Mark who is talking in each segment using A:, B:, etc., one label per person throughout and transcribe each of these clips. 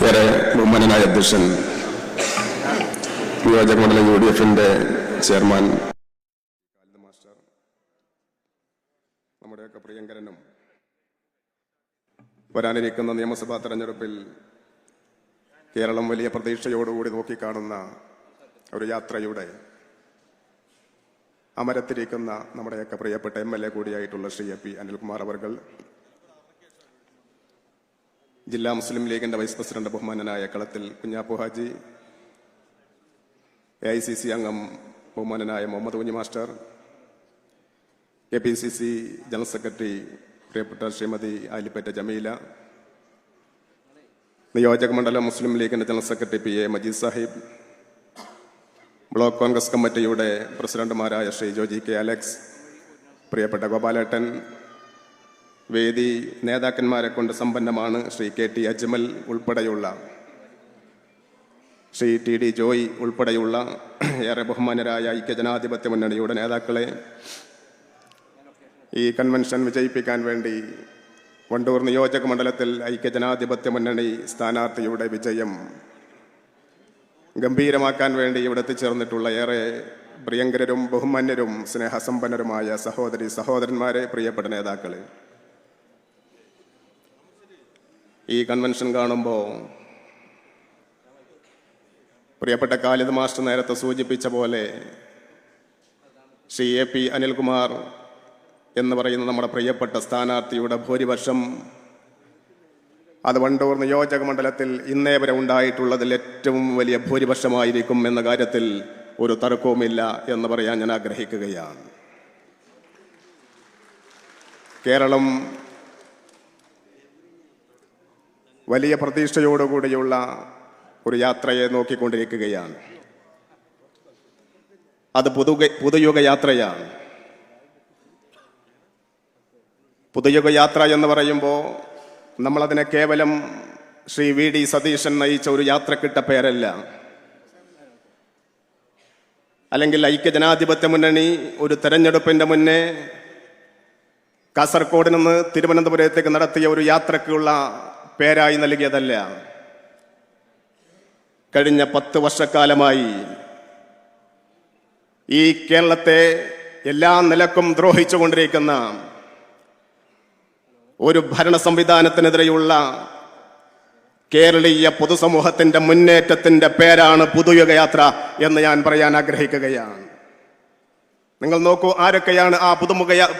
A: ഏറെ ബഹുമാനനായ അധ്യക്ഷൻ നിയോജക മണ്ഡലം UDF-ന്റെ ചെയർമാൻ മാസ്റ്റർ, നമ്മുടെയൊക്കെ പ്രിയങ്കരനും വരാനിരിക്കുന്ന നിയമസഭാ തെരഞ്ഞെടുപ്പിൽ കേരളം വലിയ പ്രതീക്ഷയോടുകൂടി നോക്കിക്കാണുന്ന ഒരു യാത്രയുടെ അമരത്തിരിക്കുന്ന നമ്മുടെയൊക്കെ പ്രിയപ്പെട്ട MLA കൂടിയായിട്ടുള്ള ശ്രീ AP അനിൽകുമാർ അവർകൾ, ജില്ലാ മുസ്ലിം ലീഗിന്റെ വൈസ് പ്രസിഡന്റ് ബഹുമാനനായ കളത്തിൽ കുഞ്ഞാപ്പു ഹാജി, AICC അംഗം ബഹുമാനനായ Muhammad Kunhi master, APCC general secretary പ്രിയപ്പെട്ട ശ്രീമതി ആലിപ്പറ്റ ജമീല, നിയോജക മണ്ഡലം മുസ്ലിം ലീഗിന്റെ general secretary PA Majeed Sahib, block Congress കമ്മിറ്റിയുടെ പ്രസിഡന്റുമാരായ ശ്രീ ജോജി K അലക്സ്, പ്രിയപ്പെട്ട ഗോപാലേട്ടൻ, വേദി നേതാക്കന്മാരെ കൊണ്ട് സമ്പന്നമാണ്, ശ്രീ KT അജ്മൽ ഉൾപ്പെടെയുള്ള, ശ്രീ TD ജോയ് ഉൾപ്പെടെയുള്ള ഏറെ ബഹുമാനരായ ഐക്യജനാധിപത്യ മുന്നണിയുടെ നേതാക്കളെ, ഈ കൺവെൻഷൻ വിജയിപ്പിക്കാൻ വേണ്ടി വണ്ടൂർ നിയോജക മണ്ഡലത്തിൽ ഐക്യജനാധിപത്യ മുന്നണി സ്ഥാനാർത്ഥിയുടെ വിജയം ഗംഭീരമാക്കാൻ വേണ്ടി ഇവിടെ എത്തിച്ചേർന്നിട്ടുള്ള ഏറെ പ്രിയങ്കരരും ബഹുമാന്യരും സ്നേഹസമ്പന്നരുമായ സഹോദരി സഹോദരന്മാരെ, പ്രിയപ്പെട്ട നേതാക്കളെ, ഈ കൺവെൻഷൻ കാണുമ്പോൾ പ്രിയപ്പെട്ട ഖാലിദ് മാസ്റ്റർ നേരത്തെ സൂചിപ്പിച്ച പോലെ ശ്രീ AP അനിൽകുമാർ എന്ന് പറയുന്ന നമ്മുടെ പ്രിയപ്പെട്ട സ്ഥാനാർത്ഥിയുടെ ഭൂരിപക്ഷം അത് വണ്ടൂർ നിയോജക മണ്ഡലത്തിൽ ഇന്നേ വരെ ഉണ്ടായിട്ടുള്ളതിൽ ഏറ്റവും വലിയ ഭൂരിപക്ഷമായിരിക്കും എന്ന കാര്യത്തിൽ ഒരു തർക്കവുമില്ല എന്ന് പറയാൻ ഞാൻ ആഗ്രഹിക്കുകയാണ്. കേരളം വലിയ പ്രതീക്ഷയോടുകൂടിയുള്ള ഒരു യാത്രയെ നോക്കിക്കൊണ്ടിരിക്കുകയാണ്. അത് പുതുയുഗ യാത്രയാണ്. പുതുയുഗ യാത്ര എന്ന് പറയുമ്പോൾ നമ്മളതിനെ കേവലം ശ്രീ VD സതീശൻ നയിച്ച ഒരു യാത്രക്കിട്ട പേരല്ല, അല്ലെങ്കിൽ ഐക്യജനാധിപത്യ മുന്നണി ഒരു തെരഞ്ഞെടുപ്പിന്റെ മുന്നേ കാസർഗോഡ് നിന്ന് തിരുവനന്തപുരത്തേക്ക് നടത്തിയ ഒരു യാത്രക്കുള്ള പേരായി നൽകിയതല്ല. കഴിഞ്ഞ 10 വർഷക്കാലമായി ഈ കേരളത്തെ എല്ലാ നിലക്കും ദ്രോഹിച്ചുകൊണ്ടിരിക്കുന്ന ഒരു ഭരണ സംവിധാനത്തിനെതിരെയുള്ള കേരളീയ പൊതുസമൂഹത്തിന്റെ മുന്നേറ്റത്തിന്റെ പേരാണ് പുതുയുഗ യാത്ര എന്ന് ഞാൻ പറയാൻ ആഗ്രഹിക്കുകയാണ്. നിങ്ങൾ നോക്കൂ, ആരൊക്കെയാണ് ആ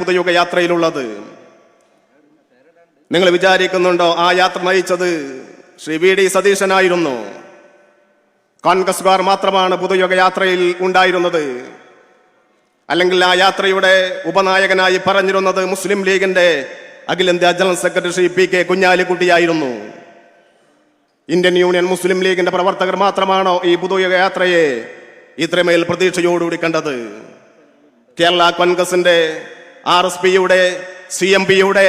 A: പുതുയുഗ യാത്രയിലുള്ളത്? നിങ്ങൾ വിചാരിക്കുന്നുണ്ടോ ആ യാത്ര നയിച്ചത് ശ്രീ VD സതീശനായിരുന്നു? കോൺഗ്രസ്സുകാർ മാത്രമാണ് പുതുയുഗ യാത്രയിൽ ഉണ്ടായിരുന്നത്? അല്ലെങ്കിൽ ആ യാത്രയുടെ ഉപനായകനായി പറഞ്ഞിരുന്നത് മുസ്ലിം ലീഗിന്റെ അഖിലേന്ത്യാ ജനറൽ സെക്രട്ടറി ശ്രീ PK കുഞ്ഞാലിക്കുട്ടിയായിരുന്നു? ഇന്ത്യൻ യൂണിയൻ മുസ്ലിം ലീഗിന്റെ പ്രവർത്തകർ മാത്രമാണോ ഈ പുതുയുഗ യാത്രയെ ഇത്രമേൽ പ്രതീക്ഷയോടുകൂടി കണ്ടത്? കേരള കോൺഗ്രസിന്റെ, RSPയുടെ, CMPയുടെ,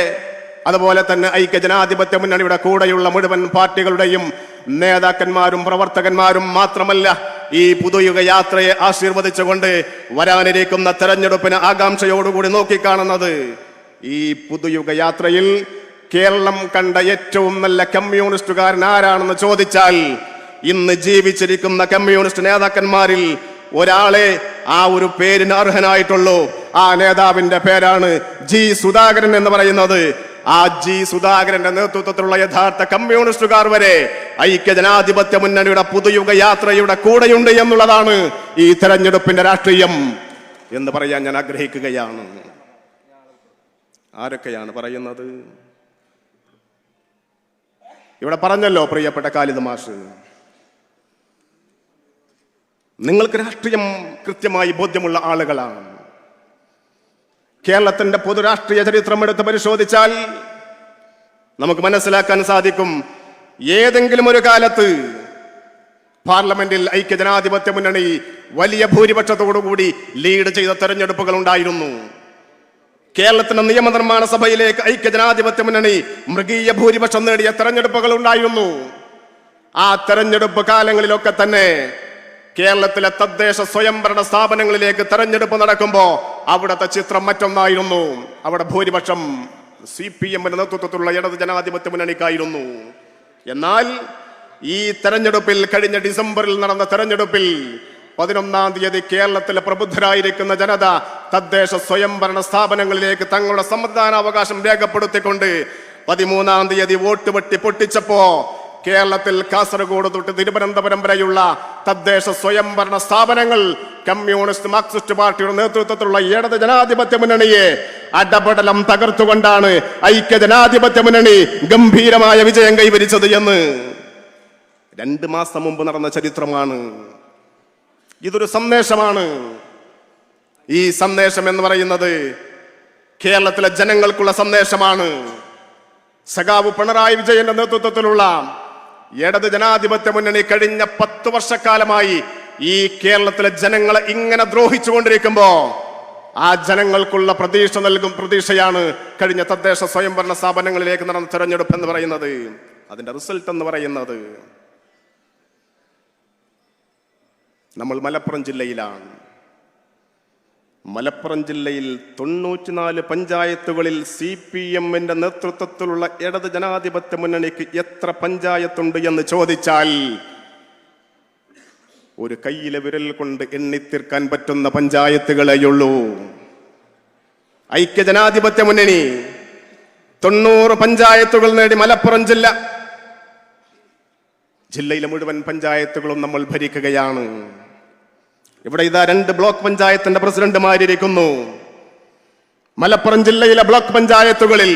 A: അതുപോലെ തന്നെ ഐക്യജനാധിപത്യ മുന്നണിയുടെ കൂടെയുള്ള മുഴുവൻ പാർട്ടികളുടെയും നേതാക്കന്മാരും പ്രവർത്തകന്മാരും മാത്രമല്ല ഈ പുതുയുഗ യാത്രയെ ആശീർവദിച്ചുകൊണ്ട് വരാനിരിക്കുന്ന തെരഞ്ഞെടുപ്പിന് ആകാംക്ഷയോടുകൂടി നോക്കിക്കാണുന്നത്. ഈ പുതുയുഗ യാത്രയിൽ കേരളം കണ്ട ഏറ്റവും നല്ല കമ്മ്യൂണിസ്റ്റുകാരൻ ആരാണെന്ന് ചോദിച്ചാൽ ഇന്ന് ജീവിച്ചിരിക്കുന്ന കമ്മ്യൂണിസ്റ്റ് നേതാക്കന്മാരിൽ ഒരാളെ ആ ഒരു പേരിന് അർഹനായിട്ടുള്ളൂ. ആ നേതാവിന്റെ പേരാണ് G സുധാകരൻ എന്ന് പറയുന്നത്. ആ G സുധാകരന്റെ നേതൃത്വത്തിലുള്ള യഥാർത്ഥ കമ്മ്യൂണിസ്റ്റുകാർ വരെ ഐക്യജനാധിപത്യ മുന്നണിയുടെ പുതുയുഗ യാത്രയുടെ കൂടെയുണ്ട് എന്നുള്ളതാണ് ഈ തെരഞ്ഞെടുപ്പിന്റെ രാഷ്ട്രീയം എന്ന് പറയാൻ ഞാൻ ആഗ്രഹിക്കുകയാണ്. ആരൊക്കെയാണ് പറയുന്നത്? ഇവിടെ പറഞ്ഞല്ലോ പ്രിയപ്പെട്ട ഖാലിദ് മാഷ്, നിങ്ങൾക്ക് രാഷ്ട്രീയം കൃത്യമായി ബോധ്യമുള്ള ആളുകളാണ്. കേരളത്തിന്റെ പൊതുരാഷ്ട്രീയ ചരിത്രം എടുത്ത് പരിശോധിച്ചാൽ നമുക്ക് മനസ്സിലാക്കാൻ സാധിക്കും, ഏതെങ്കിലും ഒരു കാലത്ത് പാർലമെന്റിൽ ഐക്യജനാധിപത്യ മുന്നണി വലിയ ഭൂരിപക്ഷത്തോടുകൂടി ലീഡ് ചെയ്ത തെരഞ്ഞെടുപ്പുകൾ ഉണ്ടായിരുന്നു. കേരളത്തിന്റെ നിയമനിർമ്മാണ സഭയിലേക്ക് ഐക്യജനാധിപത്യ മുന്നണി മൃഗീയ ഭൂരിപക്ഷം നേടിയ തെരഞ്ഞെടുപ്പുകൾ ഉണ്ടായിരുന്നു. ആ തെരഞ്ഞെടുപ്പ് കാലങ്ങളിലൊക്കെ തന്നെ കേരളത്തിലെ തദ്ദേശ സ്വയംഭരണ സ്ഥാപനങ്ങളിലേക്ക് തെരഞ്ഞെടുപ്പ് നടക്കുമ്പോൾ അവിടുത്തെ ചിത്രം മറ്റൊന്നായിരുന്നു. അവിടെ ഭൂരിപക്ഷം CPM-ന്റെ നേതൃത്വത്തിലുള്ള ഇടത് ജനാധിപത്യ മുന്നണിക്കായിരുന്നു. എന്നാൽ ഈ തെരഞ്ഞെടുപ്പിൽ, കഴിഞ്ഞ ഡിസംബറിൽ നടന്ന തെരഞ്ഞെടുപ്പിൽ 11-ാം തീയതി കേരളത്തിലെ പ്രബുദ്ധരായിരിക്കുന്ന ജനത തദ്ദേശ സ്വയംഭരണ സ്ഥാപനങ്ങളിലേക്ക് തങ്ങളുടെ സമ്മതിദാനാവകാശം രേഖപ്പെടുത്തിക്കൊണ്ട് 13-ാം തീയതി വോട്ട് വെട്ടി പൊട്ടിച്ചപ്പോ കേരളത്തിൽ കാസർഗോഡ് തൊട്ട് തിരുവനന്തപുരം വരെയുള്ള തദ്ദേശ സ്വയംഭരണ സ്ഥാപനങ്ങൾ കമ്മ്യൂണിസ്റ്റ് മാർക്സിസ്റ്റ് പാർട്ടിയുടെ നേതൃത്വത്തിലുള്ള ഇടത് ജനാധിപത്യ മുന്നണിയെ അടപടലം തകർത്തുകൊണ്ടാണ് ഐക്യ ജനാധിപത്യ മുന്നണി ഗംഭീരമായ വിജയം കൈവരിച്ചത് എന്ന് 2 മാസം മുമ്പ് നടന്ന ചരിത്രമാണ്. ഇതൊരു സന്ദേശമാണ്. ഈ സന്ദേശം എന്ന് പറയുന്നത് കേരളത്തിലെ ജനങ്ങൾക്കുള്ള സന്ദേശമാണ്. സഖാവ് പിണറായി വിജയന്റെ നേതൃത്വത്തിലുള്ള ഇടത് ജനാധിപത്യ മുന്നണി കഴിഞ്ഞ 10 വർഷക്കാലമായി ഈ കേരളത്തിലെ ജനങ്ങളെ ഇങ്ങനെ ദ്രോഹിച്ചുകൊണ്ടിരിക്കുമ്പോ ആ ജനങ്ങൾക്കുള്ള പ്രതീക്ഷയാണ് കഴിഞ്ഞ തദ്ദേശ സ്വയംഭരണ സ്ഥാപനങ്ങളിലേക്ക് നടന്ന തെരഞ്ഞെടുപ്പ് എന്ന് പറയുന്നത്. അതിന്റെ റിസൾട്ട് എന്ന് പറയുന്നത് നമ്മൾ മലപ്പുറം ജില്ലയിലാണ്. മലപ്പുറം ജില്ലയിൽ 94 പഞ്ചായത്തുകളിൽ CPM-ന്റെ നേതൃത്വത്തിലുള്ള ഇടത് ജനാധിപത്യ മുന്നണിക്ക് എത്ര പഞ്ചായത്തുണ്ട് എന്ന് ചോദിച്ചാൽ ഒരു കയ്യിലെ വിരൽ കൊണ്ട് എണ്ണിത്തീർക്കാൻ പറ്റുന്ന പഞ്ചായത്തുകളെയുള്ളൂ. ഐക്യ ജനാധിപത്യ മുന്നണി 90 പഞ്ചായത്തുകൾ നേടി മലപ്പുറം ജില്ലയിലെ മുഴുവൻ പഞ്ചായത്തുകളും നമ്മൾ ഭരിക്കുകയാണ്. ഇവിടെ ഇതാ 2 ബ്ലോക്ക് പഞ്ചായത്തിന്റെ പ്രസിഡന്റുമാരിയിരിക്കുന്നു. മലപ്പുറം ജില്ലയിലെ ബ്ലോക്ക് പഞ്ചായത്തുകളിൽ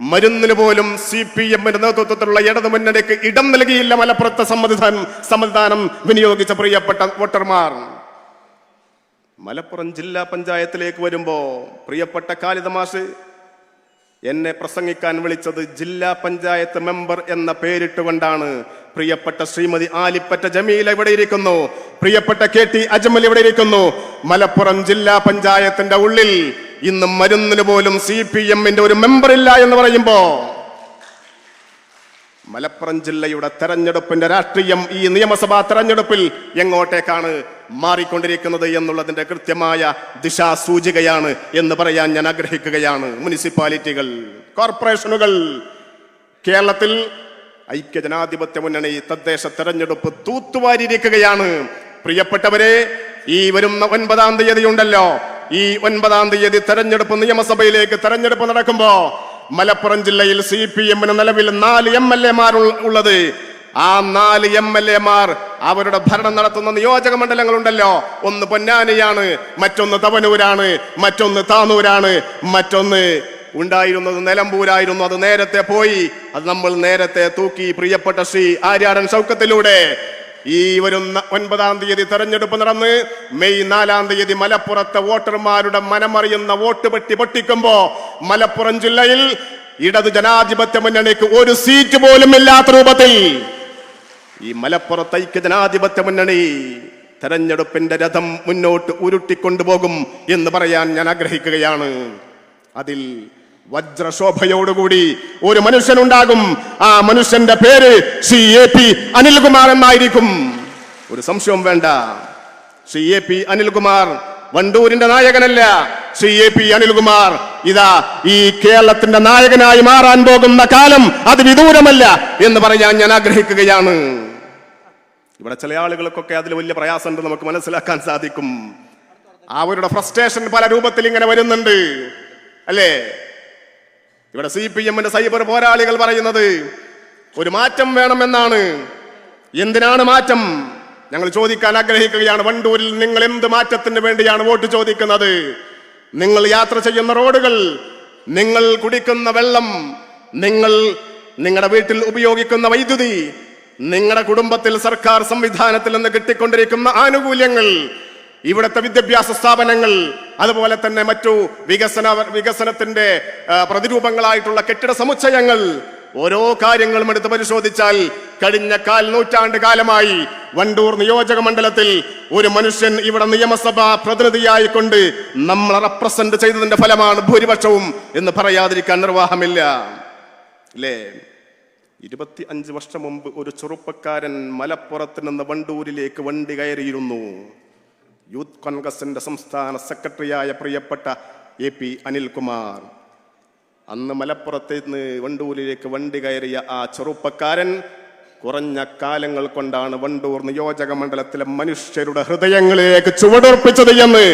A: മരുന്നിന് പോലും CPM-ന്റെ നേതൃത്വത്തിലുള്ള ഇടതു മുന്നണിക്ക് ഇടം നൽകിയില്ല മലപ്പുറത്തെ സമ്മതിദാനം വിനിയോഗിച്ച പ്രിയപ്പെട്ട വോട്ടർമാർ. മലപ്പുറം ജില്ലാ പഞ്ചായത്തിലേക്ക് വരുമ്പോ പ്രിയപ്പെട്ട ഖാലിദ് മാഷ് എന്നെ പ്രസംഗിക്കാൻ വിളിച്ചത് ജില്ലാ പഞ്ചായത്ത് മെമ്പർ എന്ന പേരിട്ടുകൊണ്ടാണ്. പ്രിയപ്പെട്ട ശ്രീമതി ആലിപ്പറ്റ ജമീല ഇവിടെ ഇരിക്കുന്നു, പ്രിയപ്പെട്ട KT അജ്മൽ ഇവിടെ ഇരിക്കുന്നു. മലപ്പുറം ജില്ലാ പഞ്ചായത്തിന്റെ ഉള്ളിൽ ഇന്നും മരുന്നിന് പോലും CPM-ന്റെ ഒരു മെമ്പർ ഇല്ല എന്ന് പറയുമ്പോ മലപ്പുറം ജില്ലയുടെ തെരഞ്ഞെടുപ്പിന്റെ രാഷ്ട്രീയം ഈ നിയമസഭാ തെരഞ്ഞെടുപ്പിൽ എങ്ങോട്ടേക്കാണ് മാറിക്കൊണ്ടിരിക്കുന്നത് എന്നുള്ളതിന്റെ കൃത്യമായ ദിശാസൂചികയാണ് എന്ന് പറയാൻ ഞാൻ ആഗ്രഹിക്കുകയാണ്. മുനിസിപ്പാലിറ്റികൾ, കോർപ്പറേഷനുകൾ, കേരളത്തിൽ ഐക്യ ജനാധിപത്യ മുന്നണി തദ്ദേശ തെരഞ്ഞെടുപ്പ് തൂത്തുവാരിയിരിക്കുകയാണ്. പ്രിയപ്പെട്ടവരെ, ഈ വരുന്ന 9-ാം തീയതി ഉണ്ടല്ലോ, ഈ 9-ാം തീയതി തെരഞ്ഞെടുപ്പ്, നിയമസഭയിലേക്ക് തെരഞ്ഞെടുപ്പ് നടക്കുമ്പോ മലപ്പുറം ജില്ലയിൽ CPM-ന് നിലവിൽ 4 MLA-മാർ ഉള്ളത്. ആ 4 MLA-മാർ അവരുടെ ഭരണം നടത്തുന്ന നിയോജക മണ്ഡലങ്ങളുണ്ടല്ലോ, ഒന്ന് പൊന്നാനിയാണ്, മറ്റൊന്ന് തവനൂരാണ്, മറ്റൊന്ന് താനൂരാണ്, മറ്റൊന്ന് ഉണ്ടായിരുന്നത് നിലമ്പൂരായിരുന്നു. അത് നേരത്തെ പോയി, അത് നമ്മൾ നേരത്തെ തൂക്കി. പ്രിയപ്പെട്ട ശ്രീ ആര്യാടൻ ഷൗക്കത്തിലൂടെ ഈ വരുന്ന 9-ാം തീയതി തെരഞ്ഞെടുപ്പ് നടന്ന് മെയ് 4-ാം തീയതി മലപ്പുറത്തെ വോട്ടർമാരുടെ മനമറിയുന്ന വോട്ട് പെട്ടി പൊട്ടിക്കുമ്പോ മലപ്പുറം ജില്ലയിൽ ഇടത് ജനാധിപത്യ മുന്നണിക്ക് ഒരു സീറ്റ് പോലും ഇല്ലാത്ത രൂപത്തിൽ ഈ മലപ്പുറത്ത് ഐക്യ ജനാധിപത്യ മുന്നണി തെരഞ്ഞെടുപ്പിന്റെ രഥം മുന്നോട്ട് ഉരുട്ടിക്കൊണ്ടുപോകും എന്ന് പറയാൻ ഞാൻ ആഗ്രഹിക്കുകയാണ്. അതിൽ വജ്രശോഭയോടുകൂടി ഒരു മനുഷ്യനുണ്ടാകും. ആ മനുഷ്യന്റെ പേര് ശ്രീ AP അനിൽകുമാർ എന്നായിരിക്കും. ഒരു സംശയവും വേണ്ട. ശ്രീ AP അനിൽകുമാർ വണ്ടൂരിന്റെ നായകനല്ല. ശ്രീ AP അനിൽകുമാർ ഇതാ ഈ കേരളത്തിന്റെ നായകനായി മാറാൻ പോകുന്ന കാലം അത് വിദൂരമല്ല എന്ന് പറയാൻ ഞാൻ ആഗ്രഹിക്കുകയാണ്. ഇവിടെ ചില ആളുകൾക്കൊക്കെ അതിൽ വലിയ പ്രയാസമുണ്ട്, നമുക്ക് മനസ്സിലാക്കാൻ സാധിക്കും. അവരുടെ ഫ്രസ്ട്രേഷൻ പല രൂപത്തിൽ ഇങ്ങനെ വരുന്നുണ്ട് അല്ലേ? ഇവിടെ CPM-ന്റെ സൈബർ പോരാളികൾ പറയുന്നത് ഒരു മാറ്റം വേണമെന്നാണ്. എന്തിനാണ് മാറ്റം? ഞങ്ങൾ ചോദിക്കാൻ ആഗ്രഹിക്കുകയാണ്. വണ്ടൂരിൽ നിങ്ങൾ എന്ത് മാറ്റത്തിന് വേണ്ടിയാണ് വോട്ട് ചോദിക്കുന്നത്? നിങ്ങൾ യാത്ര ചെയ്യുന്ന റോഡുകൾ, നിങ്ങൾ കുടിക്കുന്ന വെള്ളം, നിങ്ങൾ നിങ്ങളുടെ വീട്ടിൽ ഉപയോഗിക്കുന്ന വൈദ്യുതി, നിങ്ങളുടെ കുടുംബത്തിൽ സർക്കാർ സംവിധാനത്തിൽ നിന്ന് കിട്ടിക്കൊണ്ടിരിക്കുന്ന ആനുകൂല്യങ്ങൾ, ഇവിടുത്തെ വിദ്യാഭ്യാസ സ്ഥാപനങ്ങൾ, അതുപോലെ തന്നെ മറ്റു വികസനത്തിന്റെ പ്രതിരൂപങ്ങളായിട്ടുള്ള കെട്ടിട സമുച്ചയങ്ങൾ, ഓരോ കാര്യങ്ങളും എടുത്ത് പരിശോധിച്ചാൽ കഴിഞ്ഞ 1/4 നൂറ്റാണ്ട് കാലമായി വണ്ടൂർ നിയോജക മണ്ഡലത്തിൽ ഒരു മനുഷ്യൻ ഇവിടെ നിയമസഭാ പ്രതിനിധിയായിക്കൊണ്ട് നമ്മളെ റെപ്രസെന്റ് ചെയ്തതിന്റെ ഫലമാണ് ഭൂരിപക്ഷവും എന്ന് പറയാതിരിക്കാൻ നിർവാഹമില്ല അല്ലേ? 25 വർഷം മുമ്പ് ഒരു ചെറുപ്പക്കാരൻ മലപ്പുറത്ത് നിന്ന് വണ്ടൂരിലേക്ക് വണ്ടി കയറിയിരുന്നു. യൂത്ത് കോൺഗ്രസിന്റെ സംസ്ഥാന സെക്രട്ടറിയായ പ്രിയപ്പെട്ട AP അനിൽകുമാർ. അന്ന് മലപ്പുറത്ത് നിന്ന് വണ്ടൂരിലേക്ക് വണ്ടി കയറിയ ആ ചെറുപ്പക്കാരൻ കുറഞ്ഞ കാലങ്ങൾ കൊണ്ടാണ് വണ്ടൂർ നിയോജക മണ്ഡലത്തിലെ മനുഷ്യരുടെ ഹൃദയങ്ങളിലേക്ക് ചുവടുറപ്പിച്ചത് എന്ന്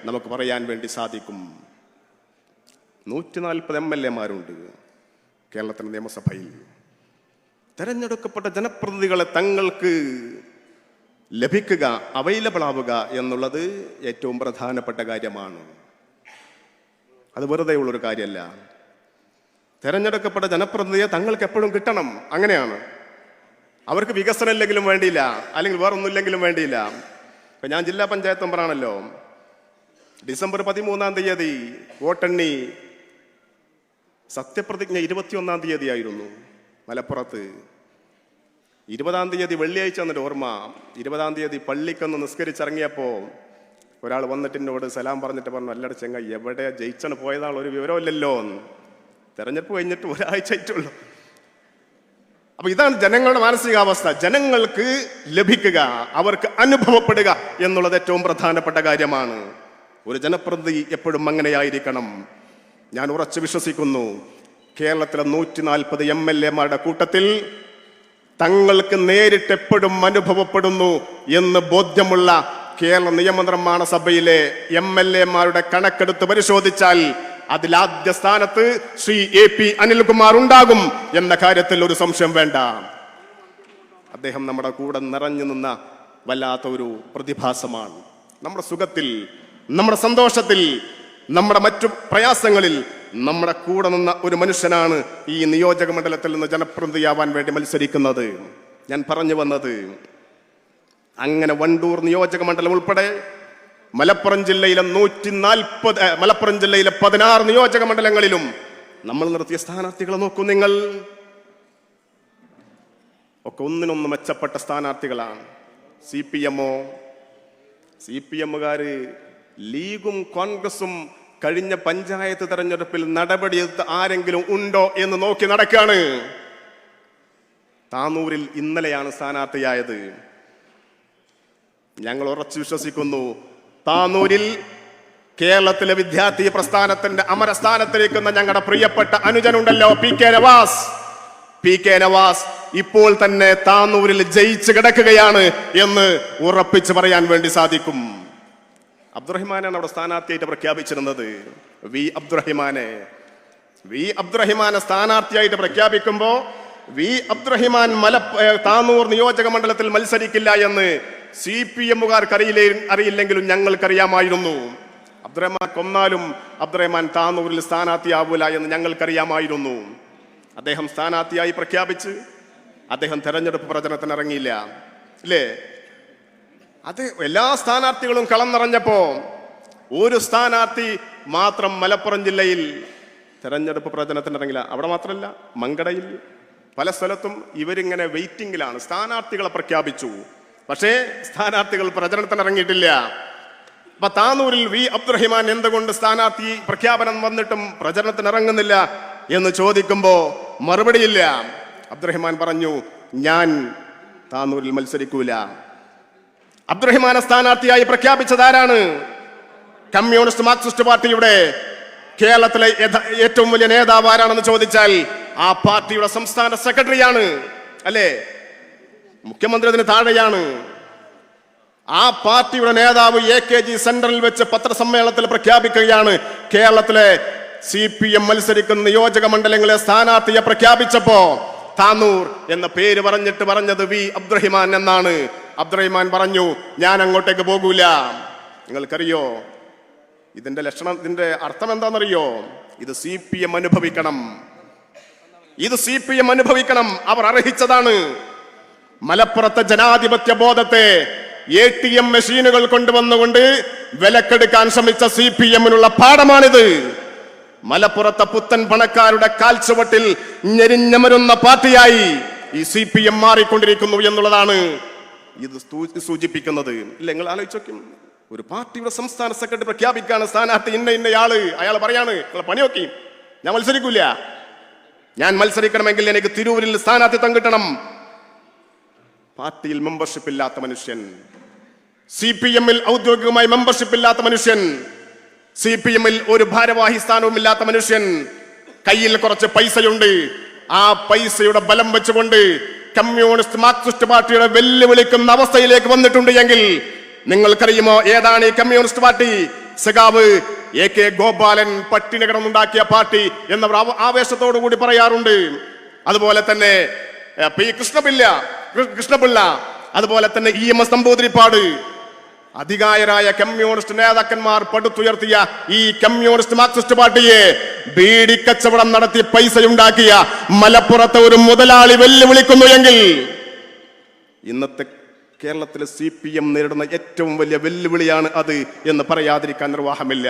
A: നമുക്ക് പറയാൻ വേണ്ടി സാധിക്കും. 140 MLA-മാരുണ്ട് കേരളത്തിലെ നിയമസഭയിൽ. തെരഞ്ഞെടുക്കപ്പെട്ട ജനപ്രതിനിധികളെ തങ്ങൾക്ക് ലഭിക്കുക, അവൈലബിൾ ആവുക എന്നുള്ളത് ഏറ്റവും പ്രധാനപ്പെട്ട കാര്യമാണ്. അത് വെറുതെ ഉള്ളൊരു കാര്യമല്ല. തെരഞ്ഞെടുക്കപ്പെട്ട ജനപ്രതിനിധിയെ തങ്ങൾക്ക് എപ്പോഴും കിട്ടണം. അങ്ങനെയാണ്. അവർക്ക് വികസനം ഇല്ലെങ്കിലും വേണ്ടിയില്ല, അല്ലെങ്കിൽ വേറൊന്നുമില്ലെങ്കിലും വേണ്ടിയില്ല. ഇപ്പൊ ഞാൻ ജില്ലാ പഞ്ചായത്ത് മെമ്പറാണല്ലോ. ഡിസംബർ 13 വോട്ടെണ്ണി, സത്യപ്രതിജ്ഞ 21 ആയിരുന്നു മലപ്പുറത്ത്. 20 വെള്ളിയാഴ്ച എന്നിട്ട് ഓർമ്മ. 20 പള്ളിക്കൊന്ന് നിസ്കരിച്ചിറങ്ങിയപ്പോ ഒരാൾ വന്നിട്ട് എന്നോട് സലാം പറഞ്ഞിട്ട് പറഞ്ഞു, അല്ലട ചെങ്ങ എവിടെ ജയിച്ചാണ് പോയതാണ്, ഒരു വിവരമില്ലല്ലോ. തെരഞ്ഞെടുപ്പ് കഴിഞ്ഞിട്ട് ഒരാഴ്ച ആയിട്ടുള്ളൂ. അപ്പൊ ഇതാണ് ജനങ്ങളുടെ മാനസികാവസ്ഥ. ജനങ്ങൾക്ക് ലഭിക്കുക, അവർക്ക് അനുഭവപ്പെടുക എന്നുള്ളത് ഏറ്റവും പ്രധാനപ്പെട്ട കാര്യമാണ്. ഒരു ജനപ്രതിനിധി എപ്പോഴും അങ്ങനെയായിരിക്കണം. ഞാൻ ഉറച്ചു വിശ്വസിക്കുന്നു, കേരളത്തിലെ 140 MLA-മാരുടെ കൂട്ടത്തിൽ തങ്ങൾക്ക് നേരിട്ട് എപ്പോഴും അനുഭവപ്പെടുന്നു എന്ന് ബോധ്യമുള്ള കേരള നിയമനിർമ്മാണ സഭയിലെ MLA-മാരുടെ കണക്കെടുത്ത് പരിശോധിച്ചാൽ അതിലാദ്യ സ്ഥാനത്ത് ശ്രീ AP അനിൽകുമാർ ഉണ്ടാകും എന്ന കാര്യത്തിൽ ഒരു സംശയം വേണ്ട. അദ്ദേഹം നമ്മുടെ കൂടെ നിറഞ്ഞു നിന്ന വല്ലാത്ത ഒരു പ്രതിഭാസമാണ്. നമ്മുടെ സുഖത്തിൽ, നമ്മുടെ സന്തോഷത്തിൽ, നമ്മുടെ മറ്റു പ്രയാസങ്ങളിൽ നമ്മുടെ കൂടെ നിന്ന ഒരു മനുഷ്യനാണ് ഈ നിയോജക മണ്ഡലത്തിൽ നിന്ന് ജനപ്രതിനിധിയാവാൻ വേണ്ടി മത്സരിക്കുന്നത്. ഞാൻ പറഞ്ഞു വന്നത്, അങ്ങനെ വണ്ടൂർ നിയോജക മണ്ഡലം ഉൾപ്പെടെ മലപ്പുറം ജില്ലയിലെ 16 നിയോജക മണ്ഡലങ്ങളിലും നമ്മൾ നിർത്തിയ സ്ഥാനാർത്ഥികളെ നോക്കൂ. നിങ്ങൾ ഒക്കെ ഒന്നിനൊന്ന് മെച്ചപ്പെട്ട സ്ഥാനാർത്ഥികളാണ്. CPM-കാര് ലീഗും കോൺഗ്രസും കഴിഞ്ഞ പഞ്ചായത്ത് തെരഞ്ഞെടുപ്പിൽ നടപടിയെടുത്ത ആരെങ്കിലും ഉണ്ടോ എന്ന് നോക്കി നടക്കാണ്. താനൂരിൽ ഇന്നലെയാണ് സ്ഥാനാർത്ഥിയായത്. ഞങ്ങൾ ഉറച്ചു വിശ്വസിക്കുന്നു, താനൂരിൽ കേരളത്തിലെ വിദ്യാർത്ഥി പ്രസ്ഥാനത്തിന്റെ അമരസ്ഥാനത്തിരിക്കുന്ന ഞങ്ങളുടെ പ്രിയപ്പെട്ട അനുജനുണ്ടല്ലോ, PK നവാസ് ഇപ്പോൾ തന്നെ താനൂരിൽ ജയിച്ചു കിടക്കുകയാണ് എന്ന് ഉറപ്പിച്ച് പറയാൻ വേണ്ടി സാധിക്കും. അബ്ദുറഹിമാനാണ് അവിടെ സ്ഥാനാർത്ഥിയായിട്ട് പ്രഖ്യാപിച്ചിരുന്നത്. വി അബ്ദുറഹിമാനെ സ്ഥാനാർത്ഥിയായിട്ട് പ്രഖ്യാപിക്കുമ്പോ അബ്ദുറഹിമാൻ താനൂർ നിയോജക മണ്ഡലത്തിൽ മത്സരിക്കില്ല എന്ന് CPM-കാർക്ക് അറിയില്ലെങ്കിലും ഞങ്ങൾക്കറിയാമായിരുന്നു. അബ്ദുറഹിമാൻ കൊന്നാലും അബ്ദുറഹിമാൻ താനൂരിൽ സ്ഥാനാർത്ഥിയാവൂല എന്ന് ഞങ്ങൾക്കറിയാമായിരുന്നു. അദ്ദേഹം സ്ഥാനാർത്ഥിയായി പ്രഖ്യാപിച്ച് അദ്ദേഹം തെരഞ്ഞെടുപ്പ് പ്രചരണത്തിന് ഇറങ്ങിയില്ല, ഇല്ലേ? അത് എല്ലാ സ്ഥാനാർത്ഥികളും കളം നിറഞ്ഞപ്പോ ഒരു സ്ഥാനാർത്ഥി മാത്രം മലപ്പുറം ജില്ലയിൽ തെരഞ്ഞെടുപ്പ് പ്രചരണത്തിന് ഇറങ്ങില്ല. അവിടെ മാത്രമല്ല, മങ്കടയിൽ പല സ്ഥലത്തും ഇവരിങ്ങനെ വെയിറ്റിംഗിലാണ്. സ്ഥാനാർത്ഥികളെ പ്രഖ്യാപിച്ചു, പക്ഷേ സ്ഥാനാർത്ഥികൾ പ്രചരണത്തിന് ഇറങ്ങിയിട്ടില്ല. അപ്പൊ താനൂരിൽ അബ്ദുറഹിമാൻ എന്തുകൊണ്ട് സ്ഥാനാർത്ഥി പ്രഖ്യാപനം വന്നിട്ടും പ്രചരണത്തിന് ഇറങ്ങുന്നില്ല എന്ന് ചോദിക്കുമ്പോ മറുപടിയില്ല. അബ്ദുറഹിമാൻ പറഞ്ഞു, ഞാൻ താനൂരിൽ മത്സരിക്കൂല. അബ്ദുറഹിമാനെ സ്ഥാനാർത്ഥിയായി പ്രഖ്യാപിച്ചത് ആരാണ്? കമ്മ്യൂണിസ്റ്റ് മാർക്സിസ്റ്റ് പാർട്ടിയുടെ കേരളത്തിലെ ഏറ്റവും വലിയ നേതാവ് ആരാണെന്ന് ചോദിച്ചാൽ ആ പാർട്ടിയുടെ സംസ്ഥാന സെക്രട്ടറിയാണ്, അല്ലേ? മുഖ്യമന്ത്രി അതിന് താഴെയാണ്. ആ പാർട്ടിയുടെ നേതാവ് AKG സെന്ററിൽ വെച്ച് പത്രസമ്മേളനത്തിൽ പ്രഖ്യാപിക്കുകയാണ്, കേരളത്തിലെ CPM മത്സരിക്കുന്ന നിയോജക മണ്ഡലങ്ങളെ സ്ഥാനാർത്ഥിയെ പ്രഖ്യാപിച്ചപ്പോ താനൂർ എന്ന പേര് പറഞ്ഞത് അബ്ദുറഹിമാൻ എന്നാണ്. അബ്ദുറഹിമാൻ പറഞ്ഞു, ഞാൻ അങ്ങോട്ടേക്ക് പോകൂല. നിങ്ങൾക്കറിയോ ഇതിന്റെ ലക്ഷണം, ഇതിന്റെ അർത്ഥം എന്താണെന്നറിയോ? ഇത് CPM അനുഭവിക്കണം. അവർ അർഹിച്ചതാണ്. മലപ്പുറത്തെ ജനാധിപത്യ ബോധത്തെ ATM മെഷീനുകൾ കൊണ്ടുവന്നുകൊണ്ട് വിലക്കെടുക്കാൻ ശ്രമിച്ച CPM-നുള്ള പാഠമാണിത്. മലപ്പുറത്തെ പുത്തൻ പണക്കാരുടെ കാൽച്ചുവട്ടിൽ ഞെരിഞ്ഞമരുന്ന പാർട്ടിയായി ഈ CPM മാറിക്കൊണ്ടിരിക്കുന്നു എന്നുള്ളതാണ് ഇത് സൂചിപ്പിക്കുന്നത്. ഇല്ല, നിങ്ങൾ ആലോചിച്ചോക്കും, ഒരു പാർട്ടിയുടെ സംസ്ഥാന സെക്രട്ടറി പ്രഖ്യാപിക്കാണ് സ്ഥാനാർത്ഥി ഇന്നയാള്. അയാൾ പറയാണ്, നിങ്ങൾ പണി നോക്കി, ഞാൻ മത്സരിക്കൂല. ഞാൻ മത്സരിക്കണമെങ്കിൽ എനിക്ക് തിരൂരിൽ സ്ഥാനാർത്ഥിത്വം കിട്ടണം. പാർട്ടിയിൽ മെമ്പർഷിപ്പ് ഇല്ലാത്ത മനുഷ്യൻ, CPM-ൽ ഔദ്യോഗികമായി മെമ്പർഷിപ്പ് ഇല്ലാത്ത മനുഷ്യൻ, CPM-ൽ ഒരു ഭാരവാഹി സ്ഥാനവും ഇല്ലാത്ത മനുഷ്യൻ, കയ്യിൽ കുറച്ച് പൈസയുണ്ട്. ആ പൈസയുടെ ബലം വെച്ചുകൊണ്ട് കമ്മ്യൂണിസ്റ്റ് മാർക്സിസ്റ്റ് പാർട്ടിയുടെ വെല്ലുവിളിക്കുന്ന അവസ്ഥയിലേക്ക് വന്നിട്ടുണ്ട് എങ്കിൽ നിങ്ങൾക്കറിയുമോ ഏതാണ് ഈ കമ്മ്യൂണിസ്റ്റ് പാർട്ടി? സഖാവ് AK ഗോപാലൻ പട്ടിണി കിടന്നുണ്ടാക്കിയ പാർട്ടി എന്നവർ ആവേശത്തോടു കൂടി പറയാറുണ്ട്. അതുപോലെ തന്നെ P കൃഷ്ണപിള്ള, അതുപോലെ തന്നെ EMS നമ്പൂതിരിപ്പാട്, അധികായരായ കമ്മ്യൂണിസ്റ്റ് നേതാക്കന്മാർ പടുത്തുയർത്തിയ ഈ കമ്മ്യൂണിസ്റ്റ് മാർക്സിസ്റ്റ് പാർട്ടിയെ ബീഡി കച്ചവടം നടത്തി പൈസയുണ്ടാക്കിയ മലപ്പുറത്തെ ഒരു മുതലാളി വെല്ലുവിളിക്കുന്നു എങ്കിൽ ഇന്നത്തെ കേരളത്തിലെ CPM നേരിടുന്ന ഏറ്റവും വലിയ വെല്ലുവിളിയാണ് അത് എന്ന് പറയാതിരിക്കാൻ നിർവാഹമില്ല.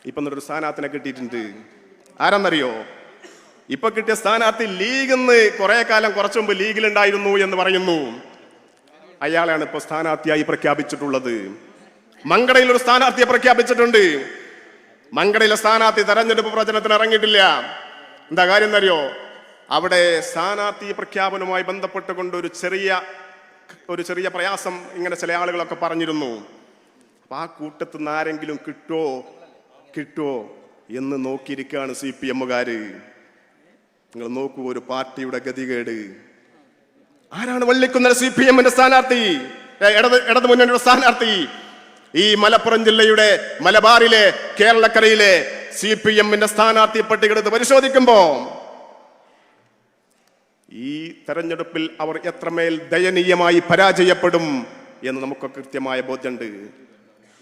A: ഇപ്പൊ ഒരു സ്ഥാനാർത്ഥിനെ കിട്ടിയിട്ടുണ്ട്. ആരാന്നറിയോ? ഇപ്പൊ കിട്ടിയ സ്ഥാനാർത്ഥി ലീഗിന്ന് കുറെ കാലം കുറച്ചു മുമ്പ് ലീഗിലുണ്ടായിരുന്നു എന്ന് പറയുന്നു. അയാളാണ് ഇപ്പൊ സ്ഥാനാർത്ഥിയായി പ്രഖ്യാപിച്ചിട്ടുള്ളത്. മങ്കടയിൽ ഒരു സ്ഥാനാർത്ഥിയെ പ്രഖ്യാപിച്ചിട്ടുണ്ട്. മങ്കടയിലെ സ്ഥാനാർത്ഥി തെരഞ്ഞെടുപ്പ് പ്രചരണത്തിന് ഇറങ്ങിയിട്ടില്ല. എന്താ കാര്യം എന്നറിയോ? അവിടെ സ്ഥാനാർത്ഥി പ്രഖ്യാപനവുമായി ബന്ധപ്പെട്ടുകൊണ്ട് ഒരു ചെറിയ പ്രയാസം ഇങ്ങനെ ചില ആളുകളൊക്കെ പറഞ്ഞിരുന്നു. അപ്പൊ ആ കൂട്ടത്തിൽ നിന്ന് ആരെങ്കിലും കിട്ടുമോ എന്ന് നോക്കിയിരിക്കുകയാണ് CPM-കാര്. നിങ്ങൾ നോക്കൂ ഒരു പാർട്ടിയുടെ ഗതികേട്. ആരാണ് വള്ളിക്കുന്നൽ CPM-ന്റെ സ്ഥാനാർത്ഥി, ഇടതു മുന്നണിയുടെ സ്ഥാനാർത്ഥി? ഈ മലപ്പുറം ജില്ലയുടെ മലബാറിലെ കേരളക്കരയിലെ CPM-ന്റെ സ്ഥാനാർത്ഥി പട്ടിക എടുത്ത് പരിശോധിക്കുമ്പോ ഈ തെരഞ്ഞെടുപ്പിൽ അവർ എത്രമേൽ ദയനീയമായി പരാജയപ്പെടും എന്ന് നമുക്ക് കൃത്യമായ ബോധ്യമുണ്ട്.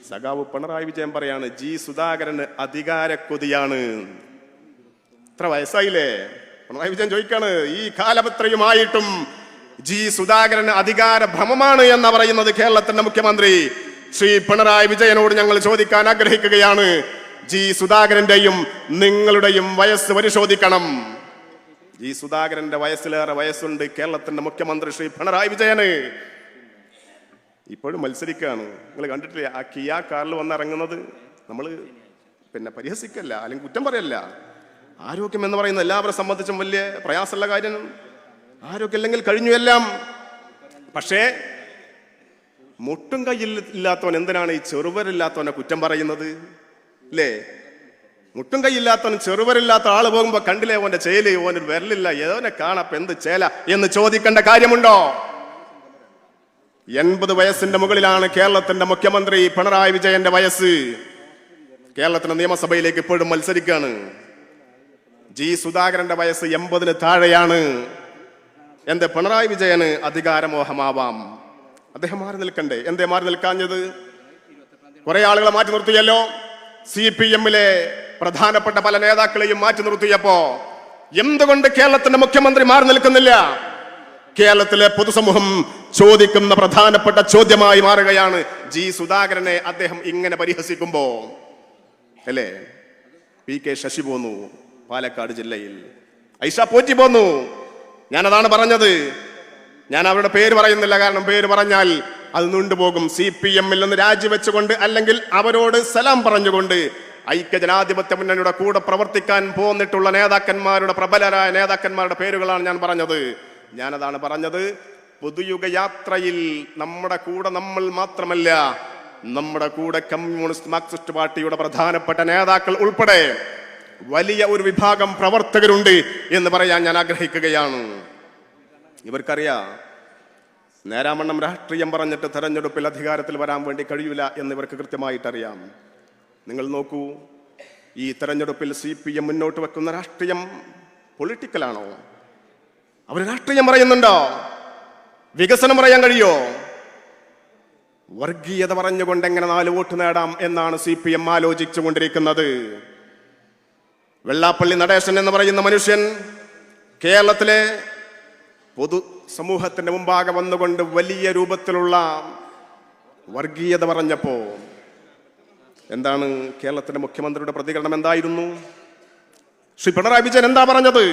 A: സഖാവ് പിണറായി വിജയൻ പറയാണ് G സുധാകരന് അധികാരക്കൊതിയാണ്. ഇത്ര വയസ്സായില്ലേ? പിണറായി വിജയൻ ചോദിക്കാണ് ഈ കാലപത്രയുമായിട്ടും G സുധാകരന് അധികാര ഭ്രമമാണ് എന്ന് പറയുന്നത് കേരളത്തിന്റെ മുഖ്യമന്ത്രി ശ്രീ പിണറായി വിജയനോട് ഞങ്ങൾ ചോദിക്കാൻ ആഗ്രഹിക്കുകയാണ്. G സുധാകരന്റെയും നിങ്ങളുടെയും വയസ്സ് പരിശോധിക്കണം. G സുധാകരന്റെ വയസ്സിലേറെ വയസ്സുണ്ട് കേരളത്തിന്റെ മുഖ്യമന്ത്രി ശ്രീ പിണറായി വിജയന്. ഇപ്പോഴും മത്സരിക്കുകയാണ്. നിങ്ങൾ കണ്ടിട്ടില്ലേ ആ കിയ കാറിൽ വന്നിറങ്ങുന്നത്? നമ്മൾ പരിഹസിക്കല്ല, അല്ലെങ്കിൽ കുറ്റം പറയല്ല. ആരോഗ്യം എന്ന് പറയുന്നത് എല്ലാവരെ സംബന്ധിച്ചും വലിയ പ്രയാസമുള്ള കാര്യം. ആരോഗ്യമില്ലെങ്കിൽ കഴിഞ്ഞു എല്ലാം. പക്ഷേ മുട്ടും കയ്യിൽ ഇല്ലാത്തവൻ എന്തിനാണ് ഈ ചെറുവരില്ലാത്തവനെ കുറ്റം പറയുന്നത്? അല്ലേ? മുട്ടും കൈയില്ലാത്തവൻ ചെറുവരില്ലാത്ത ആള് പോകുമ്പോ കണ്ടില്ലേ ഓന്റെ ചേല്, ഓനൊരു വിരലില്ല, ഏതോനെ കാണാപ്പ എന്ത് ചേല എന്ന് ചോദിക്കേണ്ട കാര്യമുണ്ടോ? 80 വയസ്സിന്റെ മുകളിലാണ് കേരളത്തിന്റെ മുഖ്യമന്ത്രി പിണറായി വിജയന്റെ വയസ്സ്. കേരളത്തിന്റെ നിയമസഭയിലേക്ക് ഇപ്പോഴും മത്സരിക്കുകയാണ്. G സുധാകരന്റെ വയസ്സ് 80-ന് താഴെയാണ്. എന്റെ പിണറായി വിജയന് അധികാരമോഹമാവാം. അദ്ദേഹം മാറി നിൽക്കണ്ടേ? എന്തേ മാറി നിൽക്കാഞ്ഞത്? കുറെ ആളുകളെ മാറ്റി നിർത്തിയല്ലോ. CPM-ലെ പ്രധാനപ്പെട്ട പല നേതാക്കളെയും മാറ്റി നിർത്തിയപ്പോ എന്തുകൊണ്ട് കേരളത്തിന്റെ മുഖ്യമന്ത്രി മാറി നിൽക്കുന്നില്ല? കേരളത്തിലെ പൊതുസമൂഹം ചോദിക്കുന്ന പ്രധാനപ്പെട്ട ചോദ്യമായി മാറുകയാണ് G സുധാകരനെ അദ്ദേഹം ഇങ്ങനെ പരിഹസിക്കുമ്പോ. അല്ലേ? PK ശശി പോന്നു പാലക്കാട് ജില്ലയിൽ, ഐഷ പോറ്റി പോന്നു. ഞാനതാണ് പറഞ്ഞത്. ഞാൻ അവരുടെ പേര് പറയുന്നില്ല, കാരണം പേര് പറഞ്ഞാൽ അത് നീണ്ടുപോകും. CPM-ൽ നിന്ന് രാജിവെച്ചുകൊണ്ട് അല്ലെങ്കിൽ അവരോട് സലാം പറഞ്ഞുകൊണ്ട് ഐക്യജനാധിപത്യ മുന്നണിയുടെ കൂടെ പ്രവർത്തിക്കാൻ പോന്നിട്ടുള്ള നേതാക്കന്മാരുടെ, പ്രബലരായ നേതാക്കന്മാരുടെ പേരുകളാണ് ഞാൻ പറഞ്ഞത്. ഞാനതാണ് പറഞ്ഞത്. പുതുയുഗ യാത്രയിൽ നമ്മുടെ കൂടെ നമ്മൾ മാത്രമല്ല, നമ്മുടെ കൂടെ കമ്മ്യൂണിസ്റ്റ് മാർക്സിസ്റ്റ് പാർട്ടിയുടെ പ്രധാനപ്പെട്ട നേതാക്കൾ ഉൾപ്പെടെ വലിയ ഒരു വിഭാഗം പ്രവർത്തകരുണ്ട് എന്ന് പറയാൻ ഞാൻ ആഗ്രഹിക്കുകയാണ്. ഇവർക്കറിയാം നേരാമണ്ണം രാഷ്ട്രീയം പറഞ്ഞിട്ട് തെരഞ്ഞെടുപ്പിൽ അധികാരത്തിൽ വരാൻ വേണ്ടി കഴിയില്ല എന്ന് ഇവർക്ക് കൃത്യമായിട്ടറിയാം. നിങ്ങൾ നോക്കൂ, ഈ തെരഞ്ഞെടുപ്പിൽ CPM മുന്നോട്ട് വെക്കുന്ന രാഷ്ട്രീയം പൊളിറ്റിക്കലാണോ? അവർ രാഷ്ട്രീയം പറയുന്നുണ്ടോ? വികസനം പറയാൻ കഴിയോ? വർഗീയത പറഞ്ഞുകൊണ്ട് എങ്ങനെ 4 വോട്ട് നേടാം എന്നാണ് CPM ആലോചിച്ചു കൊണ്ടിരിക്കുന്നത്. വെള്ളാപ്പള്ളി നടേശൻ എന്ന് പറയുന്ന മനുഷ്യൻ കേരളത്തിലെ പൊതു സമൂഹത്തിന്റെ മുമ്പാകെ വന്നുകൊണ്ട് വലിയ രൂപത്തിലുള്ള വർഗീയത പറഞ്ഞപ്പോ എന്താണ് കേരളത്തിന്റെ മുഖ്യമന്ത്രിയുടെ പ്രതികരണം? എന്തായിരുന്നു? ശ്രീ പിണറായി വിജയൻ എന്താ പറഞ്ഞത്?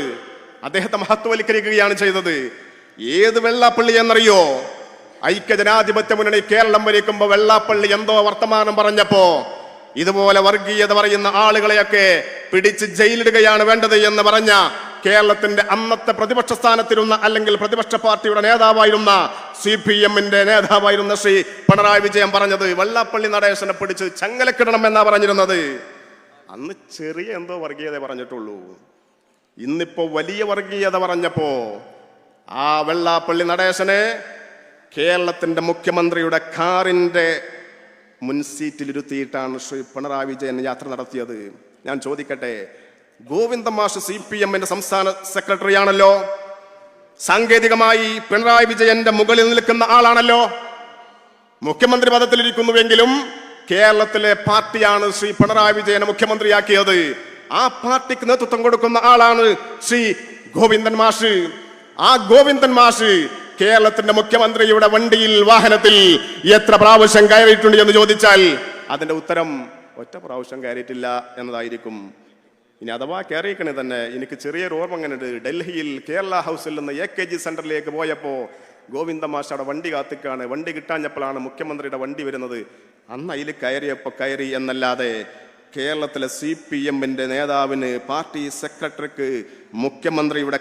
A: അദ്ദേഹത്തെ മഹത്വവൽക്കരിക്കുകയാണ് ചെയ്തത്. ഏത് വെള്ളാപ്പള്ളി എന്നറിയോ? ഐക്യജനാധിപത്യ മുന്നണി കേരളം ഭരിക്കുമ്പോ വെള്ളാപ്പള്ളി എന്തോ വർത്തമാനം പറഞ്ഞപ്പോ ഇതുപോലെ വർഗീയത പറയുന്ന ആളുകളെയൊക്കെ പിടിച്ച് ജയിലിടുകയാണ് വേണ്ടത് എന്ന് പറഞ്ഞ കേരളത്തിന്റെ അന്നത്തെ പ്രതിപക്ഷ സ്ഥാനത്തിരുന്ന അല്ലെങ്കിൽ പ്രതിപക്ഷ പാർട്ടിയുടെ നേതാവായിരുന്ന CPM-ന്റെ നേതാവായിരുന്ന ശ്രീ പിണറായി വിജയൻ പറഞ്ഞത് വെള്ളാപ്പള്ളി നടേശനെ പിടിച്ച് ചങ്ങലക്കിടണം എന്നാ പറഞ്ഞിരുന്നത്. അന്ന് ചെറിയ എന്തോ വർഗീയത പറഞ്ഞിട്ടുള്ളൂ. ഇന്നിപ്പോ വലിയ വർഗീയത പറഞ്ഞപ്പോ ആ വെള്ളാപ്പള്ളി നടേശനെ കേരളത്തിന്റെ മുഖ്യമന്ത്രിയുടെ കാറിന്റെ മുൻസീറ്റിലിരുത്തിയിട്ടാണ് ശ്രീ പിണറായി വിജയൻ യാത്ര നടത്തിയത്. ഞാൻ ചോദിക്കട്ടെ, ഗോവിന്ദൻ മാഷ് CPM-ന്റെ സംസ്ഥാന സെക്രട്ടറി ആണല്ലോ, സാങ്കേതികമായി പിണറായി വിജയന്റെ മുകളിൽ നിൽക്കുന്ന ആളാണല്ലോ, മുഖ്യമന്ത്രി പദത്തിലിരിക്കുന്നുവെങ്കിലും കേരളത്തിലെ പാർട്ടിയാണ് ശ്രീ പിണറായി വിജയനെ മുഖ്യമന്ത്രിയാക്കിയത്. ആ പാർട്ടിക്ക് നേതൃത്വം കൊടുക്കുന്ന ആളാണ് ശ്രീ ഗോവിന്ദൻ മാഷ്. ആ ഗോവിന്ദൻ മാഷ് കേരളത്തിന്റെ മുഖ്യമന്ത്രിയുടെ വണ്ടിയിൽ വാഹനത്തിൽ എത്ര പ്രാവശ്യം കയറിയിട്ടുണ്ട് എന്ന് ചോദിച്ചാൽ അതിന്റെ ഉത്തരം ഒറ്റ പ്രാവശ്യം കയറിയിട്ടില്ല എന്നതായിരിക്കും. ഇനി അഥവാ കയറിയിക്കണേ തന്നെ എനിക്ക് ചെറിയൊരു ഓർമ്മ അങ്ങനെയുണ്ട്. ഡൽഹിയിൽ കേരള ഹൗസിൽ നിന്ന് AKG സെന്ററിലേക്ക് പോയപ്പോൾ ഗോവിന്ദ മാഷ് അവിടെ വണ്ടി കാത്തിക്കാണ്. വണ്ടി കിട്ടാഞ്ഞപ്പോഴാണ് മുഖ്യമന്ത്രിയുടെ വണ്ടി വരുന്നത്. അന്ന് അതിൽ കയറി എന്നല്ലാതെ കേരളത്തിലെ CPM-ന്റെ നേതാവിന്, പാർട്ടി സെക്രട്ടറിക്ക് മുഖ്യമന്ത്രിയുടെ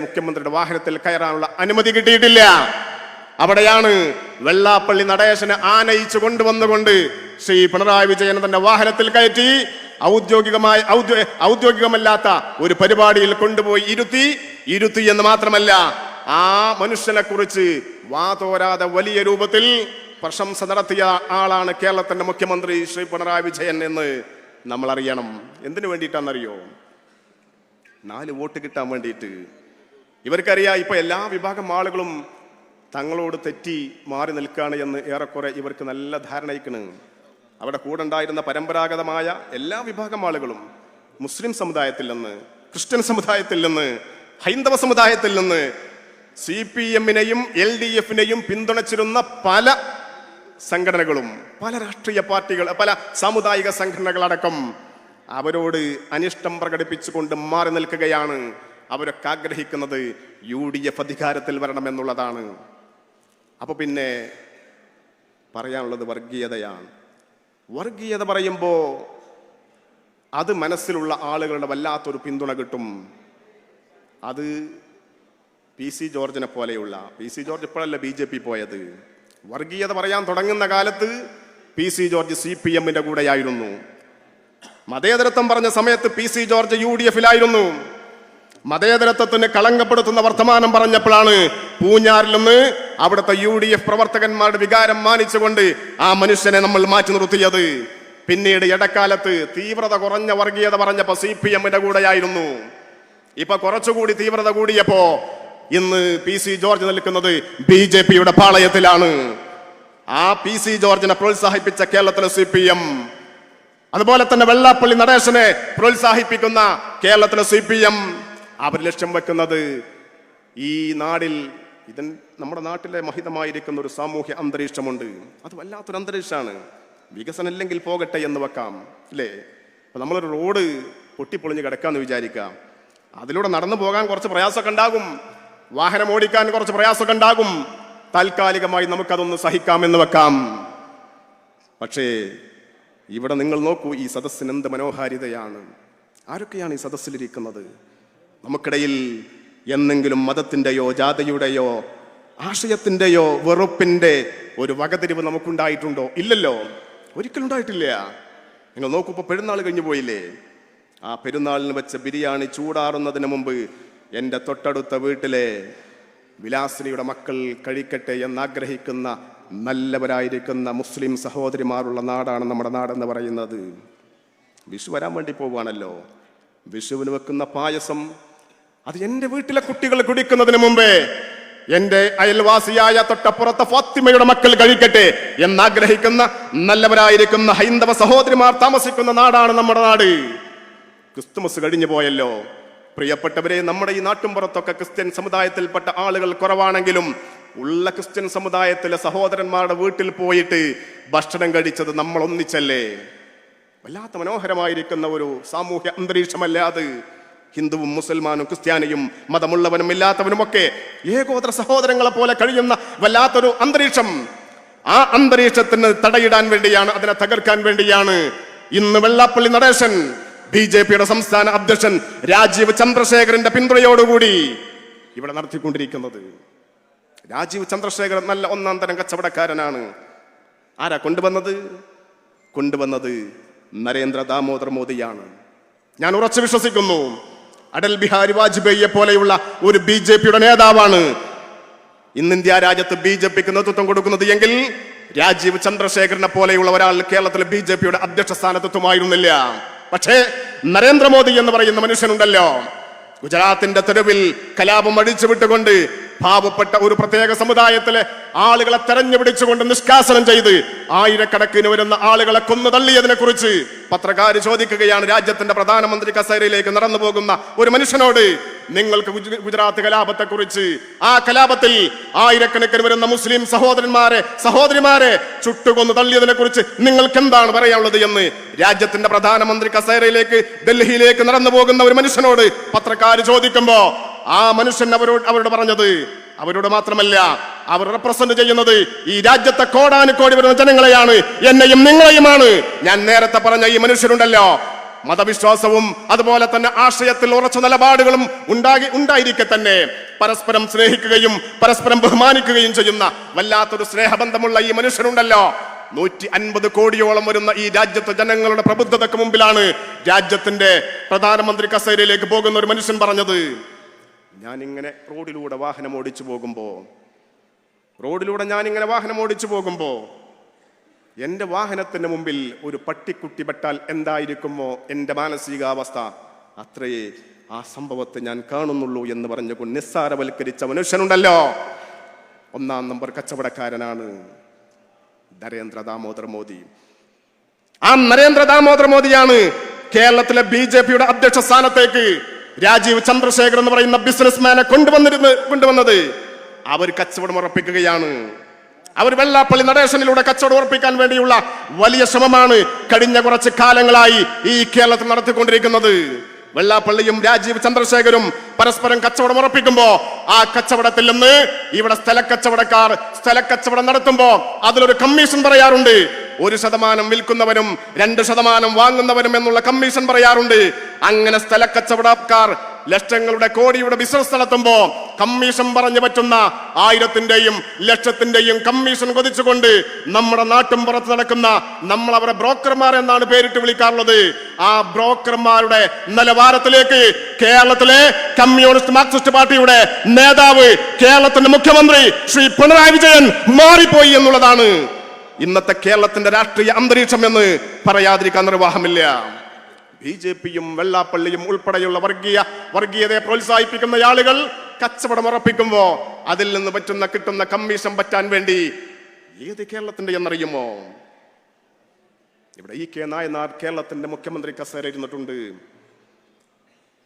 A: മുഖ്യമന്ത്രിയുടെ വാഹനത്തിൽ കയറാനുള്ള അനുമതി കിട്ടിയിട്ടില്ല. അവിടെയാണ് വെള്ളാപ്പള്ളി നടേശനെ ആനയിച്ചു കൊണ്ടുവന്നുകൊണ്ട് ശ്രീ പിണറായി വിജയൻ തന്റെ വാഹനത്തിൽ കയറ്റി ഔദ്യോഗികമല്ലാത്ത ഒരു പരിപാടിയിൽ കൊണ്ടുപോയി ഇരുത്തി എന്ന് മാത്രമല്ല ആ മനുഷ്യനെ കുറിച്ച് വാതോരാതെ വലിയ രൂപത്തിൽ പ്രശംസ നടത്തിയ ആളാണ് കേരളത്തിന്റെ മുഖ്യമന്ത്രി ശ്രീ പിണറായി വിജയൻ എന്ന് നമ്മൾ അറിയണം. എന്തിനു വേണ്ടിയിട്ടാണെന്നറിയോ? 4 വോട്ട് കിട്ടാൻ വേണ്ടിയിട്ട്. ഇവർക്കറിയാം ഇപ്പൊ എല്ലാ വിഭാഗം ആളുകളും തങ്ങളോട് തെറ്റി മാറി നിൽക്കുകയാണ് എന്ന് ഏറെക്കുറെ ഇവർക്ക് നല്ല ധാരണയിക്കണ്. അവിടെ കൂടെ ഉണ്ടായിരുന്ന പരമ്പരാഗതമായ എല്ലാ വിഭാഗം ആളുകളും മുസ്ലിം സമുദായത്തിൽ നിന്ന്, ക്രിസ്ത്യൻ സമുദായത്തിൽ നിന്ന്, ഹൈന്ദവ സമുദായത്തിൽ നിന്ന് CPM-നെയും LDF-നെയും പിന്തുണച്ചിരുന്ന പല സംഘടനകളും, പല രാഷ്ട്രീയ പാർട്ടികൾ, പല സാമുദായിക സംഘടനകളടക്കം അവരോട് അനിഷ്ടം പ്രകടിപ്പിച്ചുകൊണ്ട് മാറി നിൽക്കുകയാണ്. അവരൊക്കെ ആഗ്രഹിക്കുന്നത് UDF അധികാരത്തിൽ വരണമെന്നുള്ളതാണ്. അപ്പൊ പിന്നെ പറയാനുള്ളത് വർഗീയതയാണ്. വർഗീയത പറയുമ്പോ അത് മനസ്സിലുള്ള ആളുകളുടെ വല്ലാത്തൊരു പിന്തുണ കിട്ടും. അത് PC ജോർജിനെ പോലെയുള്ള, PC ജോർജ് ഇപ്പോഴല്ല BJP പോയത്. വർഗീയത പറയാൻ തുടങ്ങുന്ന കാലത്ത് PC ജോർജ് CPM-ന്റെ കൂടെയായിരുന്നു. മതേതരത്വം പറഞ്ഞ സമയത്ത് PC ജോർജ് UDF-ലായിരുന്നു. മതേതരത്വത്തിന് കളങ്കപ്പെടുത്തുന്ന വർത്തമാനം പറഞ്ഞപ്പോഴാണ് പൂഞ്ഞാറിൽ നിന്ന് അവിടുത്തെ UDF പ്രവർത്തകന്മാരുടെ വികാരം മാനിച്ചുകൊണ്ട് ആ മനുഷ്യനെ നമ്മൾ മാറ്റി നിർത്തിയത്. പിന്നീട് ഇടക്കാലത്ത് തീവ്രത കുറഞ്ഞ വർഗീയത പറഞ്ഞപ്പോ CPM-ന്റെ കൂടെയായിരുന്നു. ഇപ്പൊ കുറച്ചുകൂടി തീവ്രത കൂടിയപ്പോ ഇന്ന് PC ജോർജ് നിൽക്കുന്നത് BJP-യുടെ പാളയത്തിലാണ്. ആ PC ജോർജിനെ പ്രോത്സാഹിപ്പിച്ച കേരളത്തിലെ CPM, അതുപോലെ തന്നെ വെള്ളാപ്പള്ളി നടേശനെ പ്രോത്സാഹിപ്പിക്കുന്ന കേരളത്തിലെ CPM, അവർ ലക്ഷ്യം വെക്കുന്നത് ഈ നാടിൽ നമ്മുടെ നാട്ടിലെ മഹിതമായിരിക്കുന്ന ഒരു സാമൂഹ്യ അന്തരീക്ഷമുണ്ട്. അത് വല്ലാത്തൊരു അന്തരീക്ഷമാണ്. വികസനം ഇല്ലെങ്കിൽ പോകട്ടെ എന്ന് വെക്കാം, അല്ലേ? അപ്പൊ നമ്മളൊരു റോഡ് പൊട്ടിപ്പൊളിഞ്ഞ് കിടക്കാന്ന് വിചാരിക്കാം. അതിലൂടെ നടന്നു പോകാൻ കുറച്ച് പ്രയാസമൊക്കെ ഉണ്ടാകും, വാഹനം ഓടിക്കാൻ കുറച്ച് പ്രയാസമൊക്കെ ഉണ്ടാകും. താൽക്കാലികമായി നമുക്കതൊന്ന് സഹിക്കാമെന്ന് വെക്കാം. പക്ഷേ ഇവിടെ നിങ്ങൾ നോക്കൂ, ഈ സദസ്സിന് എന്ത് മനോഹാരിതയാണ്. ആരൊക്കെയാണ് ഈ സദസ്സിലിരിക്കുന്നത്? നമുക്കിടയിൽ എന്നെങ്കിലും മതത്തിൻ്റെയോ ജാതിയുടെയോ ആശയത്തിൻ്റെയോ വെറുപ്പിൻ്റെ ഒരു വകതിരിവ് നമുക്കുണ്ടായിട്ടുണ്ടോ? ഇല്ലല്ലോ, ഒരിക്കലും ഉണ്ടായിട്ടില്ല. നിങ്ങൾ നോക്കൂ, ഇപ്പോൾ പെരുന്നാൾ കഴിഞ്ഞു പോയില്ലേ? ആ പെരുന്നാളിന് വെച്ച ബിരിയാണി ചൂടാറുന്നതിന് മുമ്പ് എൻ്റെ തൊട്ടടുത്ത വീട്ടിലെ വിലാസിനിയുടെ മക്കൾ കഴിക്കട്ടെ എന്നാഗ്രഹിക്കുന്ന നല്ലവരായിരിക്കുന്ന മുസ്ലിം സഹോദരിമാരുള്ള നാടാണ് നമ്മുടെ നാടെന്ന് പറയുന്നത്. വിഷു വരാൻ വേണ്ടി പോവുകയാണല്ലോ. വിഷുവിന് വെക്കുന്ന പായസം അത് എൻ്റെ വീട്ടിലെ കുട്ടികൾ കുടിക്കുന്നതിന് മുമ്പേ എൻ്റെ അയൽവാസിയായ തൊട്ടപ്പുറത്തെ ഫാത്തിമയുടെ മക്കൾ കഴിക്കട്ടെ എന്നാഗ്രഹിക്കുന്ന നല്ലവരായിരിക്കുന്ന ഹൈന്ദവ സഹോദരിമാർ താമസിക്കുന്ന നാടാണ് നമ്മുടെ നാട്. ക്രിസ്തുമസ് കഴിഞ്ഞു പോയല്ലോ പ്രിയപ്പെട്ടവരെ. നമ്മുടെ ഈ നാട്ടുംപുറത്തൊക്കെ ക്രിസ്ത്യൻ സമുദായത്തിൽപ്പെട്ട ആളുകൾ കുറവാണെങ്കിലും ഉള്ള ക്രിസ്ത്യൻ സമുദായത്തിലെ സഹോദരന്മാരുടെ വീട്ടിൽ പോയിട്ട് ഭക്ഷണം കഴിച്ചത് നമ്മൾ ഒന്നിച്ചല്ലേ? വല്ലാത്ത മനോഹരമായിരിക്കുന്ന ഒരു സാമൂഹ്യ അന്തരീക്ഷമല്ല അത്? ഹിന്ദുവും മുസൽമാനും ക്രിസ്ത്യാനിയും മതമുള്ളവനും ഇല്ലാത്തവനുമൊക്കെ ഏകോദര സഹോദരങ്ങളെ പോലെ കഴിയുന്ന വല്ലാത്തൊരു അന്തരീക്ഷം. ആ അന്തരീക്ഷത്തിന് തടയിടാൻ വേണ്ടിയാണ്, അതിനെ തകർക്കാൻ വേണ്ടിയാണ് ഇന്ന് വെള്ളാപ്പള്ളി നടേശൻ BJPയുടെ സംസ്ഥാന അധ്യക്ഷൻ രാജീവ് ചന്ദ്രശേഖരന്റെ പിന്തുണയോടുകൂടി ഇവിടെ നടത്തിക്കൊണ്ടിരിക്കുന്നത്. രാജീവ് ചന്ദ്രശേഖരൻ നല്ല ഒന്നാം തരം കച്ചവടക്കാരനാണ്. ആരാ കൊണ്ടുവന്നത് നരേന്ദ്ര ദാമോദർ മോദിയാണ്. ഞാൻ ഉറച്ചു വിശ്വസിക്കുന്നു അടൽ ബിഹാരി വാജ്പേയിയെ പോലെയുള്ള ഒരു BJPയുടെ നേതാവാണ് ഇന്ന് ഇന്ത്യ രാജ്യത്ത് BJPക്ക് നേതൃത്വം കൊടുക്കുന്നത് എങ്കിൽ രാജീവ് ചന്ദ്രശേഖരനെ പോലെയുള്ള ഒരാൾ കേരളത്തിലെ BJPയുടെ അധ്യക്ഷ സ്ഥാനത്തെത്തുമായിരുന്നില്ല. പക്ഷേ നരേന്ദ്രമോദി എന്ന് പറയുന്ന മനുഷ്യനുണ്ടല്ലോ, ഗുജറാത്തിന്റെ തെരുവിൽ കലാപം അഴിച്ചുവിട്ടുകൊണ്ട് പാവപ്പെട്ട ഒരു പ്രത്യേക സമുദായത്തിലെ ആളുകളെ തെരഞ്ഞു പിടിച്ചുകൊണ്ട് നിഷ്കാസനം ചെയ്ത് ആയിരക്കണക്കിന് വരുന്ന ആളുകളെ കൊന്നു തള്ളിയതിനെ കുറിച്ച് പത്രക്കാർ ചോദിക്കുകയാണ്. രാജ്യത്തിന്റെ പ്രധാനമന്ത്രി കസേരയിലേക്ക് നടന്നു പോകുന്ന ഒരു മനുഷ്യനോട് നിങ്ങൾക്ക് ഗുജറാത്ത് കലാപത്തെ കുറിച്ച്, ആ കലാപത്തിൽ ആയിരക്കണക്കിന് വരുന്ന മുസ്ലിം സഹോദരിമാരെ ചുട്ടുകൊന്നു തള്ളിയതിനെ കുറിച്ച് നിങ്ങൾക്ക് എന്താണ് പറയാനുള്ളത് എന്ന് രാജ്യത്തിന്റെ പ്രധാനമന്ത്രി കസേരയിലേക്ക് ഡൽഹിയിലേക്ക് നടന്നു പോകുന്ന ഒരു മനുഷ്യനോട് പത്രക്കാർ ചോദിക്കുമ്പോ ആ മനുഷ്യൻ അവരോട് പറഞ്ഞത്, അവരോട് മാത്രമല്ല അവർ റെപ്രസെന്റ് ചെയ്യുന്നത് ഈ രാജ്യത്തെ കോടാനുകോടി വരുന്ന ജനങ്ങളെയാണ്, എന്നെയും നിങ്ങളെയുമാണ്. ഞാൻ നേരത്തെ പറഞ്ഞ ഈ മനുഷ്യരുണ്ടല്ലോ, മതവിശ്വാസവും അതുപോലെ തന്നെ ആശയത്തിൽ ഉറച്ച നിലപാടുകളും ഉണ്ടായിരിക്കെ തന്നെ പരസ്പരം സ്നേഹിക്കുകയും പരസ്പരം ബഹുമാനിക്കുകയും ചെയ്യുന്ന വല്ലാത്തൊരു സ്നേഹബന്ധമുള്ള ഈ മനുഷ്യരുണ്ടല്ലോ, 150 കോടിയോളം വരുന്ന ഈ രാജ്യത്തെ ജനങ്ങളുടെ പ്രബുദ്ധതയ്ക്ക് മുമ്പിലാണ് രാജ്യത്തിന്റെ പ്രധാനമന്ത്രി കസേരയിലേക്ക് പോകുന്ന ഒരു മനുഷ്യൻ പറഞ്ഞത്, ഞാനിങ്ങനെ റോഡിലൂടെ വാഹനം ഓടിച്ചു പോകുമ്പോ എൻ്റെ വാഹനത്തിന് മുമ്പിൽ ഒരു പട്ടിക്കുട്ടി പെട്ടാൽ എന്തായിരിക്കുമോ എൻ്റെ മാനസികാവസ്ഥ, അത്രയേ ആ സംഭവത്തെ ഞാൻ കാണുന്നുള്ളൂ എന്ന് പറഞ്ഞുകൊണ്ട് നിസ്സാരവൽക്കരിച്ച മനുഷ്യനുണ്ടല്ലോ, ഒന്നാം നമ്പർ കച്ചവടക്കാരനാണ് നരേന്ദ്ര ദാമോദർ മോദി. ആ നരേന്ദ്ര ദാമോദർ മോദിയാണ് കേരളത്തിലെ BJPയുടെ അധ്യക്ഷ സ്ഥാനത്തേക്ക് രാജീവ് ചന്ദ്രശേഖർ എന്ന് പറയുന്ന ബിസിനസ്മാനെ കൊണ്ടുവന്നത്. അവർ കച്ചവടം ഉറപ്പിക്കുകയാണ്. അവർ വെള്ളാപ്പള്ളി നടേശനിലൂടെ കച്ചവടം ഉറപ്പിക്കാൻ വേണ്ടിയുള്ള വലിയ ശ്രമമാണ് കഴിഞ്ഞ കുറച്ച് കാലങ്ങളായി ഈ കേരളത്തിൽ നടത്തിക്കൊണ്ടിരിക്കുന്നത്. വെള്ളാപ്പള്ളിയും രാജീവ് ചന്ദ്രശേഖരും പരസ്പരം കച്ചവടം ഉറപ്പിക്കുമ്പോ ആ കച്ചവടത്തിൽ നിന്ന് ഇവിടെ സ്ഥലക്കച്ചവടം നടത്തുമ്പോ അതിലൊരു കമ്മീഷൻ പറയാറുണ്ട്. 1% വിൽക്കുന്നവരും 2% വാങ്ങുന്നവരും എന്നുള്ള കമ്മീഷൻ പറയാറുണ്ട്. അങ്ങനെ സ്ഥലക്കച്ചവടക്കാർ ലക്ഷങ്ങളുടെ കോടിയുടെ ബിസിനസ് നടത്തുമ്പോ കമ്മീഷൻ പറഞ്ഞു പറ്റുന്ന 1000-ന്റെയും ലക്ഷത്തിന്റെയും കമ്മീഷൻ കൊതിച്ചുകൊണ്ട് നമ്മുടെ നാട്ടും പുറത്ത് നടക്കുന്ന നമ്മൾ അവരെ ബ്രോക്കർമാർ എന്നാണ് പേരിട്ട് വിളിക്കാറുള്ളത്. ആ ബ്രോക്കർമാരുടെ നിലവാരത്തിലേക്ക് കേരളത്തിലെ കമ്മ്യൂണിസ്റ്റ് മാർക്സിസ്റ്റ് പാർട്ടിയുടെ നേതാവ്, കേരളത്തിന്റെ മുഖ്യമന്ത്രി ശ്രീ പിണറായി വിജയൻ മാറിപ്പോയി എന്നുള്ളതാണ് ഇന്നത്തെ കേരളത്തിന്റെ രാഷ്ട്രീയ അന്തരീക്ഷം എന്ന് പറയാതിരിക്കാൻ നിർവാഹമില്ല. BJPയും വെള്ളാപ്പള്ളിയും ഉൾപ്പെടെയുള്ള വർഗീയതയെ പ്രോത്സാഹിപ്പിക്കുന്ന ആളുകൾ കച്ചവടം ഉറപ്പിക്കുമ്പോ അതിൽ നിന്ന് കിട്ടുന്ന കമ്മീഷൻ പറ്റാൻ വേണ്ടി ഏത് കേരളത്തിന്റെ എന്നറിയുമോ? ഇവിടെ E.K. നായനാർ കേരളത്തിന്റെ മുഖ്യമന്ത്രി കസേര ഇരുന്നിട്ടുണ്ട്.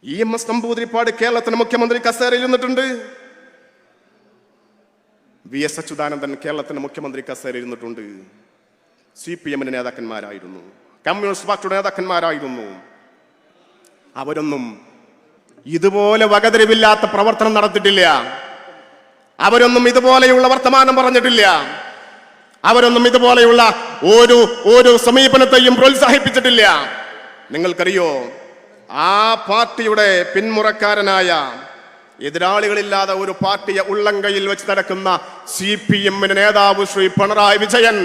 A: EMS നമ്പൂതിരിപ്പാട് കേരളത്തിന്റെ മുഖ്യമന്ത്രി കസേര ഇരുന്നിട്ടുണ്ട്. VS അച്യുതാനന്ദൻ കേരളത്തിന്റെ മുഖ്യമന്ത്രി കസേര ഇരുന്നിട്ടുണ്ട്. CPM-ന്റെ നേതാക്കന്മാരായിരുന്നു, കമ്മ്യൂണിസ്റ്റ് പാർട്ടിയുടെ നേതാക്കന്മാരായിരുന്നു. അവരൊന്നും ഇതുപോലെ വകതിരിവില്ലാത്ത പ്രവർത്തനം നടത്തിയിട്ടില്ല. അവരൊന്നും ഇതുപോലെയുള്ള വർത്തമാനം പറഞ്ഞിട്ടില്ല. അവരൊന്നും ഇതുപോലെയുള്ള ഓരോ സമീപനത്തെയും പ്രോത്സാഹിപ്പിച്ചിട്ടില്ല. നിങ്ങൾക്കറിയോ, ആ പാർട്ടിയുടെ പിന്മുറക്കാരനായ, എതിരാളികളില്ലാതെ ഒരു പാർട്ടിയെ ഉള്ളംകൈയിൽ വെച്ച് നടക്കുന്ന CPM-ന്റെ നേതാവ് ശ്രീ പിണറായി വിജയൻ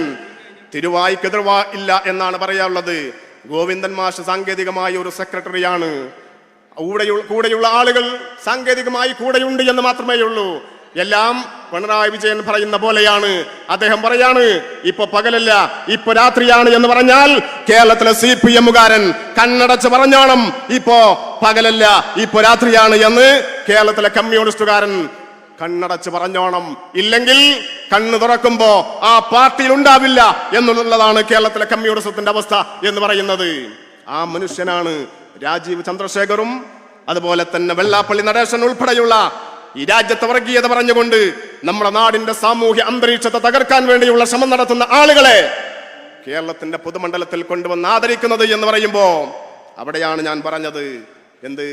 A: തിരുവായ്ക്കെതിർവ ഇല്ല എന്നാണ് പറയാനുള്ളത്. ഗോവിന്ദൻ മാഷ് സാങ്കേതികമായ ഒരു സെക്രട്ടറിയാണ്. കൂടെയുള്ള ആളുകൾ സാങ്കേതികമായി കൂടെയുണ്ട് എന്ന് മാത്രമേ ഉള്ളൂ. എല്ലാം പിണറായി വിജയൻ പറയുന്ന പോലെയാണ്. അദ്ദേഹം പറയാണ്, ഇപ്പൊ പകലല്ല, ഇപ്പൊ രാത്രിയാണ് എന്ന് പറഞ്ഞാൽ കേരളത്തിലെ CPM-കാരൻ കണ്ണടച്ച് പറഞ്ഞോണം, ഇപ്പോ പകലല്ല, ഇപ്പൊ രാത്രിയാണ് എന്ന് കേരളത്തിലെ കമ്മ്യൂണിസ്റ്റുകാരൻ കണ്ണടച്ച് പറഞ്ഞോണം. ഇല്ലെങ്കിൽ കണ്ണ് തുറക്കുമ്പോ ആ പാർട്ടിയിൽ ഉണ്ടാവില്ല എന്നുള്ളതാണ് കേരളത്തിലെ കമ്മ്യൂണിസത്തിന്റെ അവസ്ഥ എന്ന് പറയുന്നത്. ആ മനുഷ്യനാണ് രാജീവ് ചന്ദ്രശേഖറും അതുപോലെ തന്നെ വെള്ളാപ്പള്ളി നടേശൻ ഉൾപ്പെടെയുള്ള ഈ രാജ്യത്തെ വർഗീയത പറഞ്ഞുകൊണ്ട് നമ്മുടെ നാടിന്റെ സാമൂഹ്യ അന്തരീക്ഷത്തെ തകർക്കാൻ വേണ്ടിയുള്ള ശ്രമം നടത്തുന്ന ആളുകളെ കേരളത്തിന്റെ പൊതുമണ്ഡലത്തിൽ കൊണ്ടുവന്ന് ആദരിക്കുന്നത് എന്ന് പറയുമ്പോ അവിടെയാണ് ഞാൻ പറഞ്ഞത്, എന്ത്,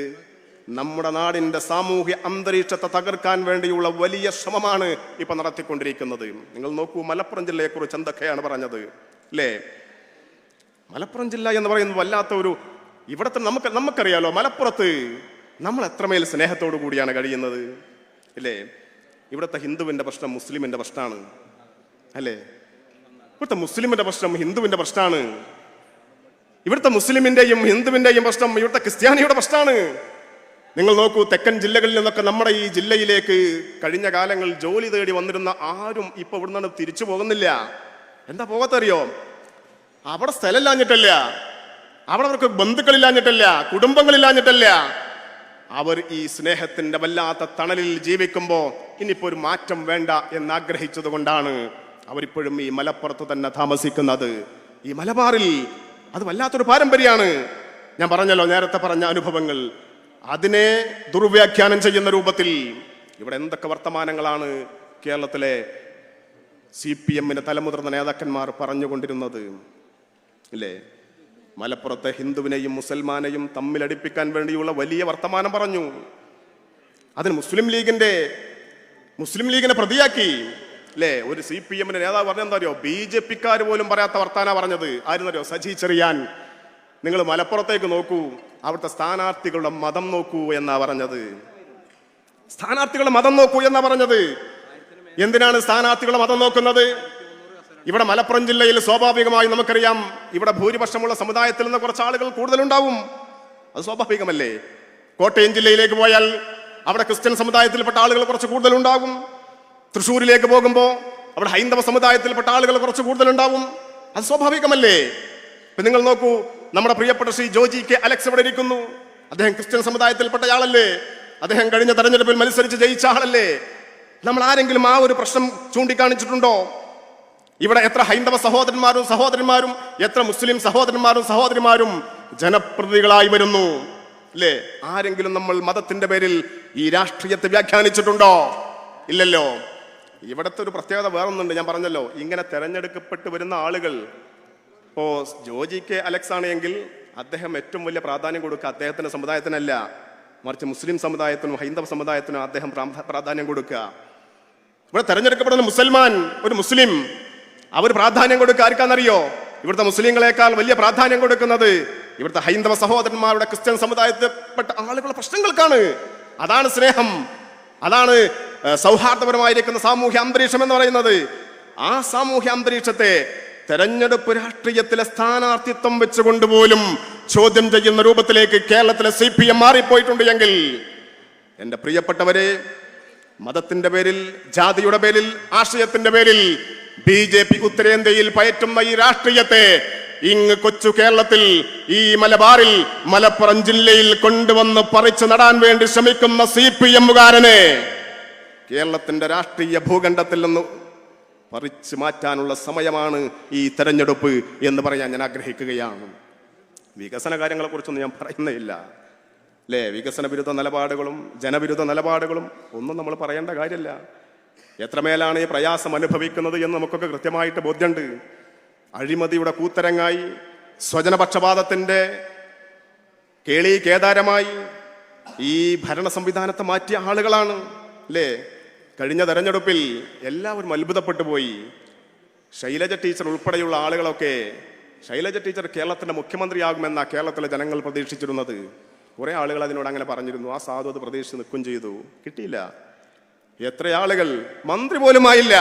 A: നമ്മുടെ നാടിന്റെ സാമൂഹ്യ അന്തരീക്ഷത്തെ തകർക്കാൻ വേണ്ടിയുള്ള വലിയ ശ്രമമാണ് ഇപ്പൊ നടത്തിക്കൊണ്ടിരിക്കുന്നത്. നിങ്ങൾ നോക്കൂ, മലപ്പുറം ജില്ലയെ കുറിച്ച് എന്തൊക്കെയാണ് പറഞ്ഞത് അല്ലേ? മലപ്പുറം ജില്ല എന്ന് പറയുന്നത് വല്ലാത്ത ഇവിടുത്തെ നമുക്കറിയാലോ, മലപ്പുറത്ത് നമ്മൾ എത്രമേൽ സ്നേഹത്തോടു കൂടിയാണ് കഴിയുന്നത്, ഇല്ലേ? ഇവിടുത്തെ ഹിന്ദുവിന്റെ പ്രശ്നം മുസ്ലിമിന്റെ പ്രശ്നമാണ്, അല്ലേ? ഇവിടുത്തെ മുസ്ലിമിന്റെ പ്രശ്നം ഹിന്ദുവിന്റെ പ്രശ്നമാണ്. ഇവിടുത്തെ മുസ്ലിമിന്റെയും ഹിന്ദുവിന്റെയും പ്രശ്നം ഇവിടുത്തെ ക്രിസ്ത്യാനിയുടെ പ്രശ്നമാണ്. നിങ്ങൾ നോക്കൂ, തെക്കൻ ജില്ലകളിൽ നിന്നൊക്കെ നമ്മുടെ ഈ ജില്ലയിലേക്ക് കഴിഞ്ഞ കാലങ്ങളിൽ ജോലി തേടി വന്നിരുന്ന ആരും ഇപ്പൊ ഇവിടെ നിന്ന് തിരിച്ചു പോകുന്നില്ല. എന്താ പോകത്തറിയോ? അവിടെ സ്ഥലമില്ലാഞ്ഞിട്ടല്ല, അവിടെ അവർക്ക് ബന്ധുക്കളില്ലാഞ്ഞിട്ടല്ല, കുടുംബങ്ങളില്ലാഞ്ഞിട്ടല്ല. അവർ ഈ സ്നേഹത്തിന്റെ വല്ലാത്ത തണലിൽ ജീവിക്കുമ്പോ ഇനിയിപ്പോ ഒരു മാറ്റം വേണ്ട എന്നാഗ്രഹിച്ചത് കൊണ്ടാണ് അവരിപ്പോഴും ഈ മലപ്പുറത്ത് തന്നെ താമസിക്കുന്നത്. ഈ മലബാറിൽ അത് വല്ലാത്തൊരു പാരമ്പര്യമാണ്. ഞാൻ പറഞ്ഞല്ലോ, നേരത്തെ പറഞ്ഞ അനുഭവങ്ങൾ, അതിനെ ദുർവ്യാഖ്യാനം ചെയ്യുന്ന രൂപത്തിൽ ഇവിടെ എന്തൊക്കെ വർത്തമാനങ്ങളാണ് കേരളത്തിലെ CPM-ന്റെ തലമുതിർന്ന നേതാക്കന്മാർ പറഞ്ഞുകൊണ്ടിരുന്നത്, ഇല്ലേ? മലപ്പുറത്തെ ഹിന്ദുവിനെയും മുസൽമാനെയും തമ്മിലടിപ്പിക്കാൻ വേണ്ടിയുള്ള വലിയ വർത്തമാനം പറഞ്ഞു. അതിന് മുസ്ലിം ലീഗിനെ പ്രതിയാക്കി, അല്ലേ? ഒരു CPM-ന്റെ നേതാവ് പറഞ്ഞെന്താ അറിയോ? BJP-ക്കാർ പോലും പറയാത്ത വർത്താന പറഞ്ഞത്. ആയിരുന്നറിയോ? സജി ചെറിയാൻ. നിങ്ങൾ മലപ്പുറത്തേക്ക് നോക്കൂ, അവിടുത്തെ സ്ഥാനാർത്ഥികളുടെ മതം നോക്കൂ എന്നാ പറഞ്ഞത്. സ്ഥാനാർത്ഥികളുടെ മതം നോക്കൂ എന്നാ പറഞ്ഞത്. എന്തിനാണ് സ്ഥാനാർത്ഥികളുടെ മതം നോക്കുന്നത്? ഇവിടെ മലപ്പുറം ജില്ലയിൽ സ്വാഭാവികമായി നമുക്കറിയാം, ഇവിടെ ഭൂരിപക്ഷമുള്ള സമുദായത്തിൽ നിന്ന് കുറച്ച് ആളുകൾ കൂടുതലുണ്ടാവും. അത് സ്വാഭാവികമല്ലേ? കോട്ടയം ജില്ലയിലേക്ക് പോയാൽ അവിടെ ക്രിസ്ത്യൻ സമുദായത്തിൽപ്പെട്ട ആളുകൾ കുറച്ച് കൂടുതലുണ്ടാകും. തൃശ്ശൂരിലേക്ക് പോകുമ്പോൾ അവിടെ ഹൈന്ദവ സമുദായത്തിൽപ്പെട്ട ആളുകൾ കുറച്ച് കൂടുതലുണ്ടാവും. അത് സ്വാഭാവികമല്ലേ? ഇപ്പൊ നിങ്ങൾ നോക്കൂ, നമ്മുടെ പ്രിയപ്പെട്ട ശ്രീ ജോജി കെ അലക്സ് ഇവിടെ ഇരിക്കുന്നു. അദ്ദേഹം ക്രിസ്ത്യൻ സമുദായത്തിൽപ്പെട്ട ആളല്ലേ? അദ്ദേഹം കഴിഞ്ഞ തെരഞ്ഞെടുപ്പിൽ മത്സരിച്ച് ജയിച്ച ആളല്ലേ? നമ്മൾ ആരെങ്കിലും ആ ഒരു പ്രശ്നം ചൂണ്ടിക്കാണിച്ചിട്ടുണ്ടോ? ഇവിടെ എത്ര ഹൈന്ദവ സഹോദരന്മാരും എത്ര മുസ്ലിം സഹോദരന്മാരും ജനപ്രതിനിധികളായി വരുന്നു, അല്ലേ? ആരെങ്കിലും നമ്മൾ മതത്തിന്റെ പേരിൽ ഈ രാഷ്ട്രീയത്തെ വ്യാഖ്യാനിച്ചിട്ടുണ്ടോ? ഇല്ലല്ലോ. ഇവിടുത്തെ ഒരു പ്രത്യേകത വേറൊന്നുണ്ട്. ഞാൻ പറഞ്ഞല്ലോ, ഇങ്ങനെ തെരഞ്ഞെടുക്കപ്പെട്ട് വരുന്ന ആളുകൾ, ഇപ്പോ ജോജി കെ അലക്സ് ആണെങ്കിൽ അദ്ദേഹം ഏറ്റവും വലിയ പ്രാധാന്യം കൊടുക്കുക അദ്ദേഹത്തിന്റെ സമുദായത്തിനല്ല, മറിച്ച് മുസ്ലിം സമുദായത്തിനും ഹൈന്ദവ സമുദായത്തിനും അദ്ദേഹം പ്രാധാന്യം കൊടുക്കുക. ഇവിടെ തെരഞ്ഞെടുക്കപ്പെടുന്ന ഒരു മുസ്ലിം അവർ പ്രാധാന്യം കൊടുക്കുക ആർക്കാന്നറിയോ? ഇവിടുത്തെ മുസ്ലിങ്ങളെക്കാൾ വലിയ പ്രാധാന്യം കൊടുക്കുന്നത് ഇവിടുത്തെ ഹൈന്ദവ സഹോദരന്മാരുടെ ക്രിസ്ത്യൻ സമുദായത്തിൽപ്പെട്ട ആളുകളുടെ പ്രശ്നങ്ങൾക്കാണ്. അതാണ് സ്നേഹം, അതാണ് സൗഹാർദ്ദപരമായിരിക്കുന്ന സാമൂഹ്യ അന്തരീക്ഷം എന്ന് പറയുന്നത്. ആ സാമൂഹ്യ അന്തരീക്ഷത്തെ തെരഞ്ഞെടുപ്പ് രാഷ്ട്രീയത്തിലെ സ്ഥാനാർത്ഥിത്വം വെച്ചുകൊണ്ട് പോലും ചോദ്യം ചെയ്യുന്ന രൂപത്തിലേക്ക് കേരളത്തിലെ CPM മാറിപ്പോയിട്ടുണ്ട് എങ്കിൽ, എന്റെ പ്രിയപ്പെട്ടവരെ, മതത്തിന്റെ പേരിൽ, ജാതിയുടെ പേരിൽ, ആശയത്തിന്റെ പേരിൽ BJP ഉത്തരേന്ത്യയിൽ പയറ്റുന്ന ഈ രാഷ്ട്രീയത്തെ ഇങ്ങ് കൊച്ചു കേരളത്തിൽ, ഈ മലബാറിൽ, മലപ്പുറം ജില്ലയിൽ കൊണ്ടുവന്ന് പറിച്ചു നടാൻ വേണ്ടി ശ്രമിക്കുന്ന CPM-കാരനെ കേരളത്തിന്റെ രാഷ്ട്രീയ ഭൂഖണ്ഡത്തിൽ നിന്ന് പറിച്ചു മാറ്റാനുള്ള സമയമാണ് ഈ തെരഞ്ഞെടുപ്പ് എന്ന് പറയാൻ ഞാൻ ആഗ്രഹിക്കുകയാണ്. വികസന കാര്യങ്ങളെ കുറിച്ചൊന്നും ഞാൻ പറയുന്നില്ല, അല്ലേ? വികസന വിരുദ്ധ നിലപാടുകളും ജനവിരുദ്ധ നിലപാടുകളും ഒന്നും നമ്മൾ പറയേണ്ട കാര്യമില്ല. എത്രമേലാണ് ഈ പ്രയാസം അനുഭവിക്കുന്നത് എന്ന് നമുക്കൊക്കെ കൃത്യമായിട്ട് ബോധ്യമുണ്ട്. അഴിമതിയുടെ കൂത്തരങ്ങായി, സ്വജനപക്ഷപാതത്തിന്റെ കേദാരമായി ഈ ഭരണ സംവിധാനത്തെ മാറ്റിയ ആളുകളാണ്, അല്ലേ? കഴിഞ്ഞ തെരഞ്ഞെടുപ്പിൽ എല്ലാവരും അത്ഭുതപ്പെട്ടു പോയി. ശൈലജ ടീച്ചർ ഉൾപ്പെടെയുള്ള ആളുകളൊക്കെ, ശൈലജ ടീച്ചർ കേരളത്തിന്റെ മുഖ്യമന്ത്രിയാകുമെന്ന കേരളത്തിലെ ജനങ്ങൾ പ്രതീക്ഷിച്ചിരുന്നത്. കുറെ ആളുകൾ അതിനോട് അങ്ങനെ പറഞ്ഞിരുന്നു. ആ സാധു അത് പ്രതീക്ഷിച്ച് നിൽക്കുകയും ചെയ്തു. കിട്ടിയില്ല. എത്ര ആളുകൾ മന്ത്രി പോലും ആയില്ല.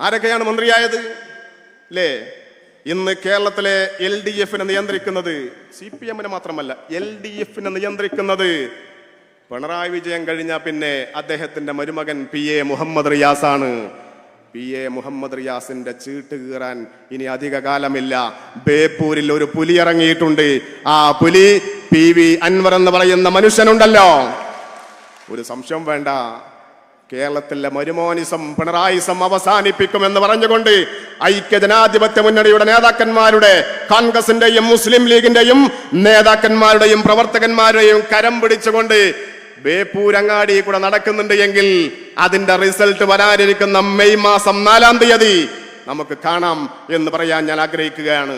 A: ആരൊക്കെയാണ് മന്ത്രിയായത്, അല്ലേ? ഇന്ന് കേരളത്തിലെ LDF-നെ നിയന്ത്രിക്കുന്നത് CPM-നെ മാത്രമല്ല, LDF-നെ നിയന്ത്രിക്കുന്നത് പിണറായി വിജയൻ കഴിഞ്ഞ പിന്നെ അദ്ദേഹത്തിന്റെ മരുമകൻ PA മുഹമ്മദ് റിയാസാണ്. PA മുഹമ്മദ് റിയാസിന്റെ ചീട്ട് കീറാൻ ഇനി അധിക കാലമില്ല. ബേപ്പൂരിൽ ഒരു പുലി ഇറങ്ങിയിട്ടുണ്ട്. ആ പുലി PV അൻവർ എന്ന് പറയുന്ന മനുഷ്യനുണ്ടല്ലോ. ഒരു സംശയം വേണ്ട, കേരളത്തിലെ മരുമോനിസം, പിണറായിസം അവസാനിപ്പിക്കുമെന്ന് പറഞ്ഞുകൊണ്ട് ഐക്യജനാധിപത്യ മുന്നണിയുടെ നേതാക്കന്മാരുടെ, കോൺഗ്രസിന്റെയും മുസ്ലിം ലീഗിന്റെയും നേതാക്കന്മാരുടെയും പ്രവർത്തകന്മാരുടെയും കരം പിടിച്ചുകൊണ്ട് ബേപ്പൂരങ്ങാടി കൂടെ നടക്കുന്നുണ്ട് എങ്കിൽ അതിന്റെ റിസൾട്ട് വരാനിരിക്കുന്ന മെയ് മാസം 4-ാം തീയതി നമുക്ക് കാണാം എന്ന് പറയാൻ ഞാൻ ആഗ്രഹിക്കുകയാണ്.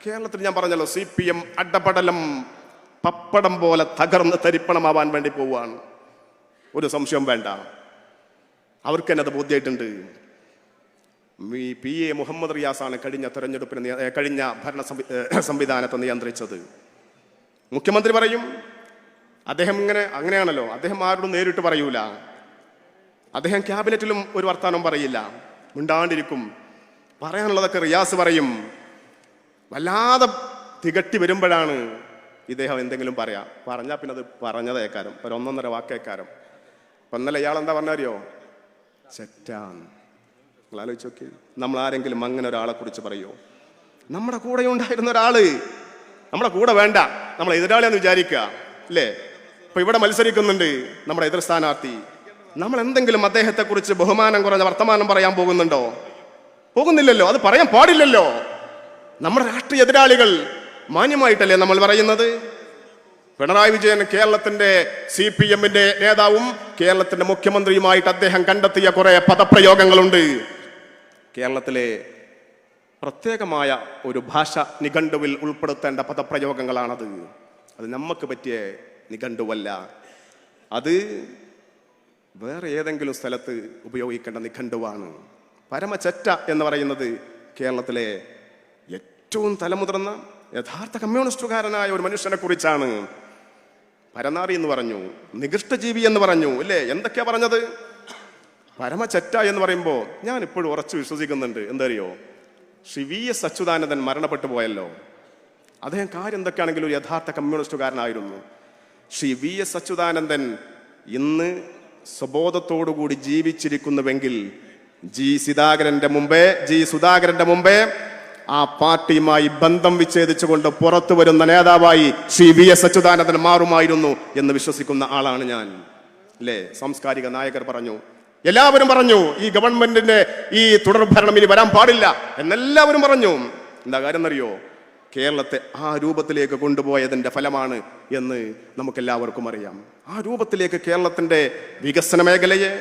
A: കേരളത്തിൽ ഞാൻ പറഞ്ഞല്ലോ, CPM അഡപടലം പപ്പടം പോലെ തകർന്ന് തരിപ്പണമാവാൻ വേണ്ടി പോവുകയാണ്. ഒരു സംശയം വേണ്ട, അവർക്ക് തന്നെ അത് ബോധ്യമായിട്ടുണ്ട്. PA മുഹമ്മദ് റിയാസാണ് കഴിഞ്ഞ തെരഞ്ഞെടുപ്പിന് കഴിഞ്ഞ ഭരണ സംവിധാനത്തെ നിയന്ത്രിച്ചത്. മുഖ്യമന്ത്രി പറയും, അദ്ദേഹം അങ്ങനെയാണല്ലോ, അദ്ദേഹം ആരോടും നേരിട്ട് പറയൂല. അദ്ദേഹം ക്യാബിനറ്റിലും ഒരു വർത്താനം പറയില്ല, മിണ്ടാണ്ടിരിക്കും. പറയാനുള്ളതൊക്കെ റിയാസ് പറയും. വല്ലാതെ തികട്ടി വരുമ്പോഴാണ് ഇദ്ദേഹം എന്തെങ്കിലും പറഞ്ഞാൽ പിന്നെ അത് പറഞ്ഞതേക്കാരം, ഒരു 1.5 വാക്കേക്കാരം. അപ്പം ഇന്നലെ ഇയാൾ എന്താ പറഞ്ഞറിയോ? ചെറ്റാന്ന്. നിങ്ങൾ ആലോചിച്ച് നോക്കി, നമ്മൾ ആരെങ്കിലും അങ്ങനെ ഒരാളെ കുറിച്ച് പറയുമോ? നമ്മുടെ കൂടെ ഉണ്ടായിരുന്ന ഒരാള് നമ്മുടെ കൂടെ വേണ്ട, നമ്മളെ എതിരാളിയാന്ന് വിചാരിക്കുക അല്ലേ? ഇപ്പൊ ഇവിടെ മത്സരിക്കുന്നുണ്ട് നമ്മുടെ എതിർ സ്ഥാനാർത്ഥി. നമ്മൾ എന്തെങ്കിലും അദ്ദേഹത്തെ കുറിച്ച് ബഹുമാനം കുറഞ്ഞ വർത്തമാനം പറയാൻ പോകുന്നുണ്ടോ? പോകുന്നില്ലല്ലോ, അത് പറയാൻ പാടില്ലല്ലോ. നമ്മുടെ രാഷ്ട്രീയ എതിരാളികൾ മാന്യമായിട്ടല്ലേ നമ്മൾ പറയുന്നത്? പിണറായി വിജയൻ കേരളത്തിന്റെ CPM-ന്റെ നേതാവും കേരളത്തിന്റെ മുഖ്യമന്ത്രിയുമായിട്ട് അദ്ദേഹം കണ്ടെത്തിയ കുറെ പദപ്രയോഗങ്ങളുണ്ട്. കേരളത്തിലെ പ്രത്യേകമായ ഒരു ഭാഷ നിഘണ്ടുവിൽ ഉൾപ്പെടുത്തേണ്ട പദപ്രയോഗങ്ങളാണത്. അത് നമുക്ക് പറ്റിയ നിഘണ്ടുവല്ല, അത് വേറെ ഏതെങ്കിലും സ്ഥലത്ത് ഉപയോഗിക്കേണ്ട നിഘണ്ടുവാണ്. പരമചെറ്റ എന്ന് പറയുന്നത് കേരളത്തിലെ ഏറ്റവും തലമുതിർന്ന യഥാർത്ഥ കമ്മ്യൂണിസ്റ്റുകാരനായ ഒരു മനുഷ്യനെ കുറിച്ചാണ്. പരനാറി എന്ന് പറഞ്ഞു, നികൃഷ്ടജീവി എന്ന് പറഞ്ഞു, ഇല്ലേ? എന്തൊക്കെയാ പറഞ്ഞത്? പരമചെറ്റ എന്ന് പറയുമ്പോൾ ഞാൻ ഇപ്പോഴും ഉറച്ചു വിശ്വസിക്കുന്നുണ്ട്. എന്തറിയോ, ശ്രീ VS അച്യുതാനന്ദൻ മരണപ്പെട്ടു പോയല്ലോ. അദ്ദേഹം കാര്യം എന്തൊക്കെയാണെങ്കിലും ഒരു യഥാർത്ഥ കമ്മ്യൂണിസ്റ്റുകാരനായിരുന്നു. ശ്രീ VS അച്യുതാനന്ദൻ ഇന്ന് സ്വബോധത്തോടുകൂടി ജീവിച്ചിരിക്കുന്നുവെങ്കിൽ ജി സുധാകരന്റെ മുമ്പേ ആ പാർട്ടിയുമായി ബന്ധം വിച്ഛേദിച്ചുകൊണ്ട് പുറത്തു വരുന്ന നേതാവായി ശ്രീ VS അച്യുതാനന്ദൻ മാറുമായിരുന്നു എന്ന് വിശ്വസിക്കുന്ന ആളാണ് ഞാൻ, അല്ലേ? സാംസ്കാരിക നായകർ പറഞ്ഞു, എല്ലാവരും പറഞ്ഞു ഈ ഗവൺമെന്റിന്റെ ഈ തുടർഭരണം ഇനി വരാൻ പാടില്ല എന്നെല്ലാവരും പറഞ്ഞു. എന്താ കാര്യം എന്നറിയോ? കേരളത്തെ ആ രൂപത്തിലേക്ക് കൊണ്ടുപോയതിന്റെ ഫലമാണ് എന്ന് നമുക്കെല്ലാവർക്കും അറിയാം. ആ രൂപത്തിലേക്ക് കേരളത്തിന്റെ വികസന മേഖലയെ,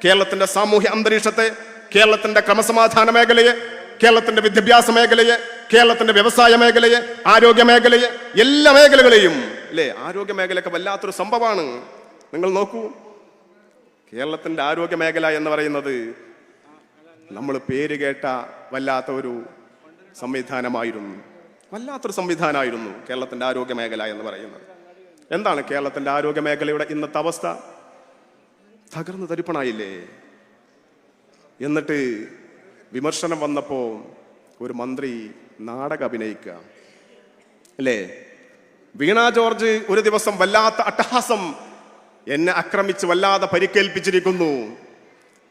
A: കേരളത്തിന്റെ സാമൂഹ്യ അന്തരീക്ഷത്തെ, കേരളത്തിന്റെ ക്രമസമാധാന മേഖലയെ, കേരളത്തിന്റെ വിദ്യാഭ്യാസ മേഖലയെ, കേരളത്തിന്റെ വ്യവസായ മേഖലയെ, ആരോഗ്യ മേഖലയെ, എല്ലാ മേഖലകളെയും, അല്ലേ? ആരോഗ്യ മേഖലയൊക്കെ വല്ലാത്തൊരു സംഭവമാണ്. നിങ്ങൾ നോക്കൂ, കേരളത്തിന്റെ ആരോഗ്യ മേഖല എന്ന് പറയുന്നത് നമ്മൾ പേര് കേട്ട വല്ലാത്തൊരു സംവിധാനമായിരുന്നു കേരളത്തിന്റെ ആരോഗ്യ മേഖല എന്ന് പറയുന്നത്. എന്താണ് കേരളത്തിന്റെ ആരോഗ്യ മേഖലയുടെ ഇന്നത്തെ അവസ്ഥ? തകർന്നു തരിപ്പണായില്ലേ? എന്നിട്ട് വിമർശനം വന്നപ്പോ ഒരു മന്ത്രി നാടകം അഭിനയിക്കുക, അല്ലേ? വീണ ജോർജ് ഒരു ദിവസം വല്ലാത്ത അട്ടഹാസം, എന്നെ ആക്രമിച്ച് വല്ലാതെ പരിക്കേൽപ്പിച്ചിരിക്കുന്നു.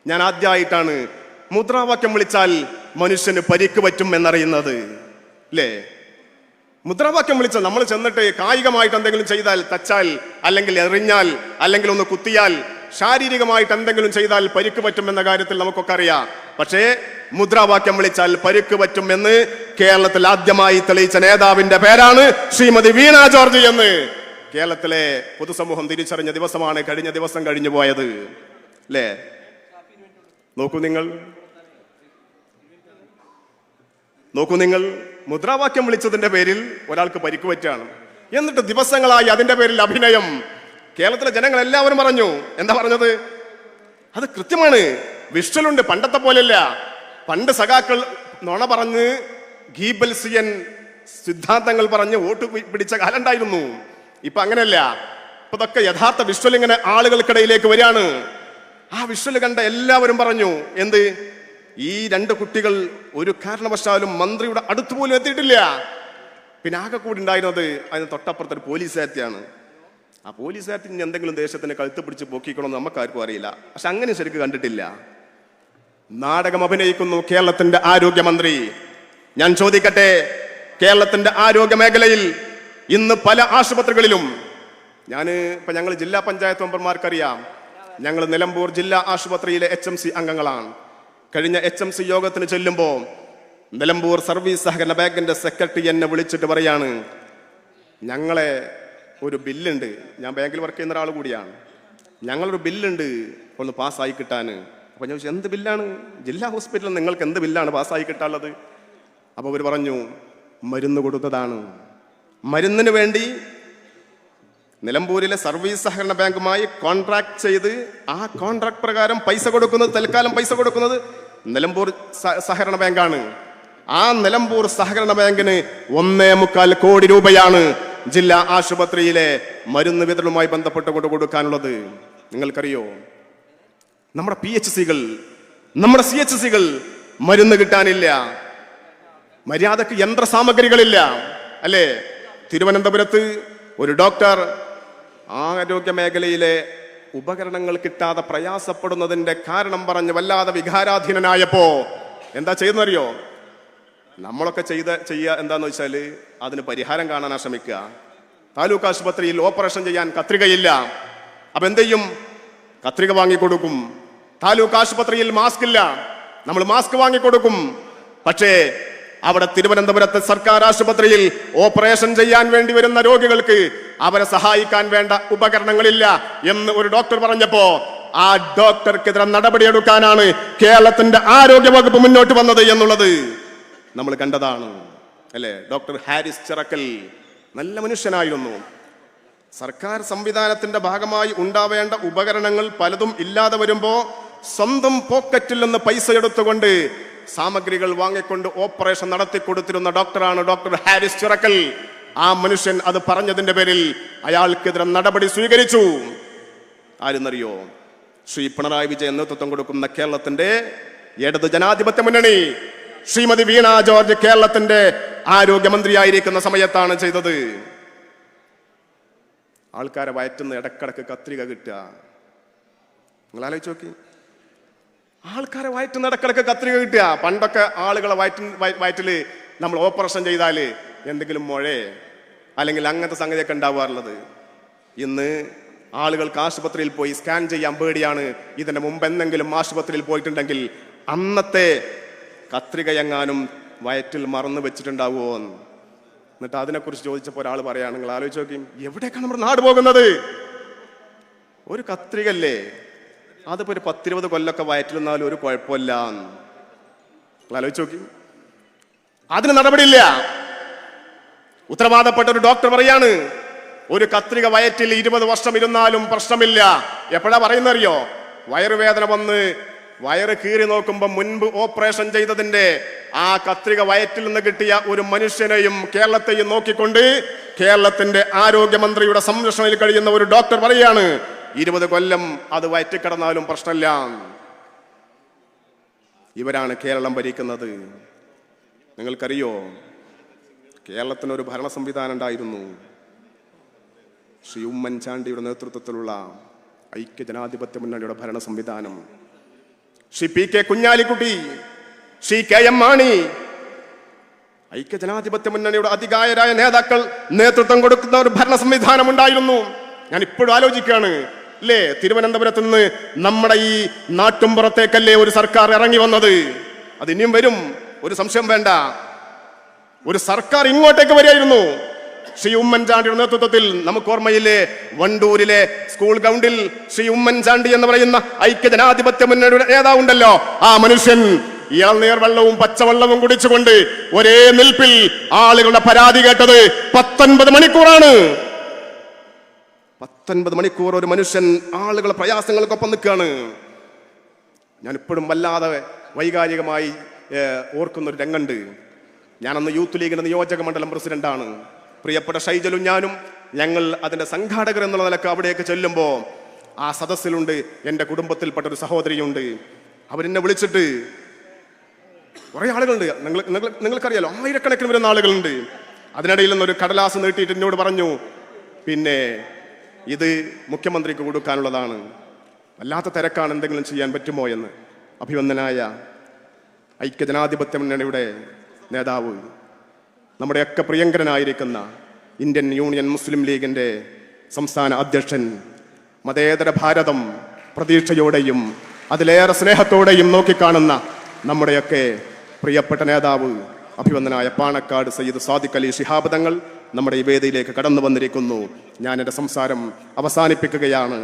A: ഞാൻ ആദ്യമായിട്ടാണ് മുദ്രാവാക്യം വിളിച്ചാൽ മനുഷ്യന് പരിക്ക് പറ്റും എന്നറിയുന്നത്, അല്ലേ? മുദ്രാവാക്യം വിളിച്ചാൽ നമ്മൾ ചെന്നിട്ട് കായികമായിട്ട് എന്തെങ്കിലും ചെയ്താൽ, തച്ചാൽ, അല്ലെങ്കിൽ എറിഞ്ഞാൽ, അല്ലെങ്കിൽ ഒന്ന് കുത്തിയാൽ, ശാരീരികമായിട്ട് എന്തെങ്കിലും ചെയ്താൽ പരിക്ക് പറ്റും എന്ന കാര്യത്തിൽ നമുക്കൊക്കെ അറിയാം. പക്ഷേ മുദ്രാവാക്യം വിളിച്ചാൽ പരിക്ക് പറ്റും എന്ന് കേരളത്തിൽ ആദ്യമായി തെളിയിച്ച നേതാവിന്റെ പേരാണ് ശ്രീമതി വീണ ജോർജ് എന്ന് കേരളത്തിലെ പൊതുസമൂഹം തിരിച്ചറിഞ്ഞ ദിവസമാണ് കഴിഞ്ഞ ദിവസം കഴിഞ്ഞു പോയത്, അല്ലേ? നോക്കൂ നിങ്ങൾ മുദ്രാവാക്യം വിളിച്ചതിന്റെ പേരിൽ ഒരാൾക്ക് പരിക്ക് പറ്റുകയാണ്. എന്നിട്ട് ദിവസങ്ങളായി അതിന്റെ പേരിൽ അഭിനയം. കേരളത്തിലെ ജനങ്ങൾ എല്ലാവരും പറഞ്ഞു. എന്താ പറഞ്ഞത്? അത് കൃത്യമാണ്, വിഷ്വലുണ്ട്. പണ്ടത്തെ പോലെയല്ല. പണ്ട് സഖാക്കൾ നുണ പറഞ്ഞ് ഗീബൽസിയൻ സിദ്ധാന്തങ്ങൾ പറഞ്ഞ് വോട്ട് പിടിച്ച കാലം ഉണ്ടായിരുന്നു. ഇപ്പൊ അങ്ങനെയല്ല. ഇപ്പൊ ഇതൊക്കെ യഥാർത്ഥ വിഷ്വൽ ഇങ്ങനെ ആളുകൾക്കിടയിലേക്ക് വരികയാണ്. ആ വിഷ്വൽ കണ്ട എല്ലാവരും പറഞ്ഞു, എന്ത്? ഈ 2 കുട്ടികൾ ഒരു കാരണവശാലും മന്ത്രിയുടെ അടുത്ത് പോലും എത്തിയിട്ടില്ല. പിന്നെ ആകെ കൂടി ഉണ്ടായിരുന്നത് അതിന് തൊട്ടപ്പുറത്തൊരു പോലീസുകാരത്തിയാണ്. ആ പോലീസുകാരത്തിന് എന്തെങ്കിലും ദേശത്തിന് കഴുത്ത് പിടിച്ച് പൊക്കിക്കണമെന്ന് നമുക്കാർക്കും അറിയില്ല. പക്ഷെ അങ്ങനെ ശരിക്കും കണ്ടിട്ടില്ല. നാടകം അഭിനയിക്കുന്നു കേരളത്തിന്റെ ആരോഗ്യമന്ത്രി. ഞാൻ ചോദിക്കട്ടെ, കേരളത്തിന്റെ ആരോഗ്യ മേഖലയിൽ ഇന്ന് പല ആശുപത്രികളിലും, ഞങ്ങൾ ജില്ലാ പഞ്ചായത്ത് മെമ്പർമാർക്കറിയാം, ഞങ്ങൾ നിലമ്പൂർ ജില്ലാ ആശുപത്രിയിലെ HMC അംഗങ്ങളാണ്. കഴിഞ്ഞ HMC യോഗത്തിന് ചെല്ലുമ്പോൾ നിലമ്പൂർ സർവീസ് സഹകരണ ബാങ്കിന്റെ സെക്രട്ടറി എന്നെ വിളിച്ചിട്ട് പറയാണ്, ഞങ്ങളെ ഒരു ബില്ലുണ്ട്, ഞാൻ ബാങ്കിൽ വർക്ക് ചെയ്യുന്ന ഒരാൾ കൂടിയാണ്, ഞങ്ങളൊരു ബില്ലുണ്ട് ഒന്ന് പാസ്സായി കിട്ടാൻ. അപ്പൊ ഞാൻ ചോദിച്ചു, എന്ത് ബില്ലാണ്? ജില്ലാ ഹോസ്പിറ്റലിൽ നിങ്ങൾക്ക് എന്ത് ബില്ലാണ് പാസ്സായി കിട്ടാനുള്ളത്? അപ്പൊ അവർ പറഞ്ഞു, മരുന്ന് കൊടുത്തതാണ്. മരുന്നിന് വേണ്ടി നിലമ്പൂരിലെ സർവീസ് സഹകരണ ബാങ്കുമായി കോൺട്രാക്ട് ചെയ്ത് ആ കോൺട്രാക്ട് പ്രകാരം തൽക്കാലം പൈസ കൊടുക്കുന്നത് നിലമ്പൂർ സഹകരണ ബാങ്കാണ്. ആ നിലമ്പൂർ സഹകരണ ബാങ്കിന് 1.25 കോടി രൂപയാണ് ജില്ലാ ആശുപത്രിയിലെ മരുന്ന് വിതരണവുമായി ബന്ധപ്പെട്ട് കൊടുക്കാനുള്ളത്? നിങ്ങൾക്കറിയോ, നമ്മുടെ PHCകൾ, നമ്മുടെ CHCകൾ മരുന്ന് കിട്ടാനില്ല, മര്യാദക്ക് യന്ത്രസാമഗ്രികളില്ല, അല്ലേ? തിരുവനന്തപുരത്ത് ഒരു ഡോക്ടർ ആരോഗ്യ മേഖലയിലെ ഉപകരണങ്ങൾ കിട്ടാതെ പ്രയാസപ്പെടുന്നതിന്റെ കാരണം പറഞ്ഞ് വല്ലാതെ വികാരാധീനനായപ്പോ എന്താ ചെയ്യുന്നറിയോ? നമ്മളൊക്കെ ചെയ്യുക എന്താന്ന് വെച്ചാൽ അതിന് പരിഹാരം കാണാനാ ശ്രമിക്കുക. താലൂക്ക് ആശുപത്രിയിൽ ഓപ്പറേഷൻ ചെയ്യാൻ കത്രികയില്ല, അപ്പൊ എന്ത് ചെയ്യും? കത്രിക വാങ്ങിക്കൊടുക്കും. താലൂക്ക് ആശുപത്രിയിൽ മാസ്ക് ഇല്ല, നമ്മൾ മാസ്ക് വാങ്ങിക്കൊടുക്കും. പക്ഷേ അവിടെ തിരുവനന്തപുരത്ത് സർക്കാർ ആശുപത്രിയിൽ ഓപ്പറേഷൻ ചെയ്യാൻ വേണ്ടി വരുന്ന രോഗികൾക്ക് അവരെ സഹായിക്കാൻ വേണ്ട ഉപകരണങ്ങളില്ല എന്ന് ഒരു ഡോക്ടർ പറഞ്ഞപ്പോ ആ ഡോക്ടർക്കെതിരെ നടപടിയെടുക്കാനാണ് കേരളത്തിന്റെ ആരോഗ്യ വകുപ്പ് മുന്നോട്ട് വന്നത് എന്നുള്ളത് നമ്മൾ കണ്ടതാണ്, അല്ലേ? ഡോക്ടർ ഹാരിസ് ചിറക്കൽ നല്ല മനുഷ്യനായിരുന്നു. സർക്കാർ സംവിധാനത്തിന്റെ ഭാഗമായി ഉണ്ടാവേണ്ട ഉപകരണങ്ങൾ പലതും ഇല്ലാതെ വരുമ്പോ സ്വന്തം പോക്കറ്റിൽ നിന്ന് പൈസ എടുത്തുകൊണ്ട് സാമഗ്രികൾ വാങ്ങിക്കൊണ്ട് ഓപ്പറേഷൻ നടത്തിക്കൊടുത്തിരുന്ന ഡോക്ടറാണ് ഡോക്ടർ ഹാരിസ് ചിറക്കൽ. ആ മനുഷ്യൻ അത് പറഞ്ഞതിന്റെ പേരിൽ അയാൾക്കെതിരെ നടപടി സ്വീകരിച്ചു. ആരെന്നറിയോ? ശ്രീ പിണറായി വിജയൻ നേതൃത്വം കൊടുക്കുന്ന കേരളത്തിന്റെ ഇടത് ജനാധിപത്യ മുന്നണി ശ്രീമതി വീണ ജോർജ് കേരളത്തിന്റെ ആരോഗ്യമന്ത്രിയായിരിക്കുന്ന സമയത്താണ് ചെയ്തത്. ആൾക്കാരെ വയറ്റുന്ന ഇടക്കിടക്ക് കത്രിക കിട്ടുക, നിങ്ങൾ ആലോചിച്ച് നോക്കി. ആൾക്കാരെ വയറ്റുന്ന ഇടക്കിടക്ക് കത്രിക കിട്ടുക. പണ്ടൊക്കെ ആളുകളെ വയറ്റില് നമ്മൾ ഓപ്പറേഷൻ ചെയ്താല് എന്തെങ്കിലും മുഴേ അല്ലെങ്കിൽ അങ്ങനത്തെ സംഗതിയൊക്കെ ഉണ്ടാവാറുള്ളത്. ഇന്ന് ആളുകൾക്ക് ആശുപത്രിയിൽ പോയി സ്കാൻ ചെയ്യാൻ പേടിയാണ്. ഇതിന്റെ മുമ്പ് എന്തെങ്കിലും ആശുപത്രിയിൽ പോയിട്ടുണ്ടെങ്കിൽ അന്നത്തെ കത്രിക എങ്ങാനും വയറ്റിൽ മറന്നു വെച്ചിട്ടുണ്ടാവുമോ എന്ന്. എന്നിട്ട് അതിനെക്കുറിച്ച് ചോദിച്ചപ്പോൾ ഒരാൾ പറയാണ്, നിങ്ങൾ ആലോചിച്ച് നോക്കി, എവിടേക്കാണ് നമ്മുടെ നാട് പോകുന്നത്? ഒരു കത്രികല്ലേ, അതിപ്പോ ഒരു 10-20 കൊല്ലൊക്കെ വയറ്റിൽ നിന്നാലും ഒരു കുഴപ്പമില്ല. നിങ്ങൾ ആലോചിച്ച് നോക്കി, അതിന് നടപടിയില്ല. ഉത്തരവാദപ്പെട്ട ഒരു ഡോക്ടർ പറയാണ്, ഒരു കത്രിക വയറ്റിൽ 20 വർഷം ഇരുന്നാലും പ്രശ്നമില്ല. എപ്പോഴാ പറയുന്നറിയോ? വയറുവേദന വന്ന് വയറ് കീറി നോക്കുമ്പോ മുൻപ് ഓപ്പറേഷൻ ചെയ്തതിന്റെ ആ കത്രിക വയറ്റിൽ നിന്ന് കിട്ടിയ ഒരു മനുഷ്യനെയും കേരളത്തെയും നോക്കിക്കൊണ്ട് കേരളത്തിന്റെ ആരോഗ്യമന്ത്രിയുടെ സംരക്ഷണയിൽ കഴിയുന്ന ഒരു ഡോക്ടർ പറയാണ്, 20 കൊല്ലം അത് വയറ്റിക്കിടന്നാലും പ്രശ്നമില്ല. ഇവരാണ് കേരളം ഭരിക്കുന്നത്. നിങ്ങൾക്കറിയോ, കേരളത്തിനൊരു ഭരണ സംവിധാനം ഉണ്ടായിരുന്നു. ശ്രീ ഉമ്മൻചാണ്ടിയുടെ നേതൃത്വത്തിലുള്ള ഐക്യ ജനാധിപത്യ മുന്നണിയുടെ ഭരണ സംവിധാനം. ശ്രീ PK കുഞ്ഞാലിക്കുട്ടി, ശ്രീ KM മാണി, ഐക്യ ജനാധിപത്യ മുന്നണിയുടെ അധികായരായ നേതാക്കൾ നേതൃത്വം കൊടുക്കുന്ന ഒരു ഭരണ സംവിധാനം ഉണ്ടായിരുന്നു. ഞാൻ ഇപ്പോഴും ആലോചിക്കുകയാണ്, അല്ലേ? തിരുവനന്തപുരത്ത് നിന്ന് നമ്മുടെ ഈ നാട്ടുംപുറത്തേക്കല്ലേ ഒരു സർക്കാർ ഇറങ്ങി വന്നത്? അത് ഇനിയും വരും, ഒരു സംശയം വേണ്ട. ഒരു സർക്കാർ ഇങ്ങോട്ടേക്ക് വരികയായിരുന്നു. ശ്രീ ഉമ്മൻചാണ്ടിയുടെ നേതൃത്വത്തിൽ നമുക്ക് ഓർമ്മയില്ലേ, വണ്ടൂരിലെ സ്കൂൾ ഗ്രൗണ്ടിൽ ശ്രീ ഉമ്മൻചാണ്ടി എന്ന് പറയുന്ന ഐക്യ ജനാധിപത്യ മുന്നണിയുടെ നേതാവുണ്ടല്ലോ, ആ മനുഷ്യൻ ഇളനീർ വെള്ളവും പച്ചവെള്ളവും കുടിച്ചുകൊണ്ട് ഒരേ നിൽപ്പിൽ ആളുകളുടെ പരാതി കേട്ടത് 19 മണിക്കൂറാണ്. 19 മണിക്കൂർ ഒരു മനുഷ്യൻ ആളുകളുടെ പ്രയാസങ്ങൾക്കൊപ്പം നിൽക്കുകയാണ്. ഞാൻ ഇപ്പോഴും വല്ലാതെ വൈകാരികമായി ഓർക്കുന്നൊരു രംഗമുണ്ട്. ഞാനന്ന് യൂത്ത് ലീഗിന്റെ നിയോജക മണ്ഡലം പ്രസിഡന്റാണ്. പ്രിയപ്പെട്ട ഷൈജലും ഞാനും ഞങ്ങൾ അതിന്റെ സംഘാടകർ എന്നുള്ള നിലക്ക് അവിടേക്ക് ചെല്ലുമ്പോൾ ആ സദസ്സിലുണ്ട് എൻ്റെ കുടുംബത്തിൽപ്പെട്ട ഒരു സഹോദരിയുണ്ട്. അവരെന്നെ വിളിച്ചിട്ട്, കുറെ ആളുകളുണ്ട്, നിങ്ങൾക്കറിയാലോ, ആയിരക്കണക്കിന് വരുന്ന ആളുകളുണ്ട്. അതിനിടയിൽ നിന്നൊരു കടലാസ് നീട്ടിയിട്ട് എന്നോട് പറഞ്ഞു, പിന്നെ ഇത് മുഖ്യമന്ത്രിക്ക് കൊടുക്കാനുള്ളതാണ്, വല്ലാത്ത തിരക്കാണ്, എന്തെങ്കിലും ചെയ്യാൻ പറ്റുമോ എന്ന്. അഭിവന്ദനായ ഐക്യ ജനാധിപത്യ മുന്നണിയുടെ നേതാവ്, നമ്മുടെയൊക്കെ പ്രിയങ്കരനായിരിക്കുന്ന ഇന്ത്യൻ യൂണിയൻ മുസ്ലിം ലീഗിന്റെ സംസ്ഥാന അധ്യക്ഷൻ, മതേതര ഭാരതം പ്രതീക്ഷയോടെയും അതിലേറെ സ്നേഹത്തോടെയും നോക്കിക്കാണുന്ന നമ്മുടെയൊക്കെ പ്രിയപ്പെട്ട നേതാവ് അഭിവന്ദനായ പാണക്കാട് സയ്യിദ് സാദിഖ് അലി ശിഹാബ് തങ്ങൾ നമ്മുടെ ഈ വേദിയിലേക്ക് കടന്നു വന്നിരിക്കുന്നു. ഞാൻ എൻ്റെ സംസാരം അവസാനിപ്പിക്കുകയാണ്.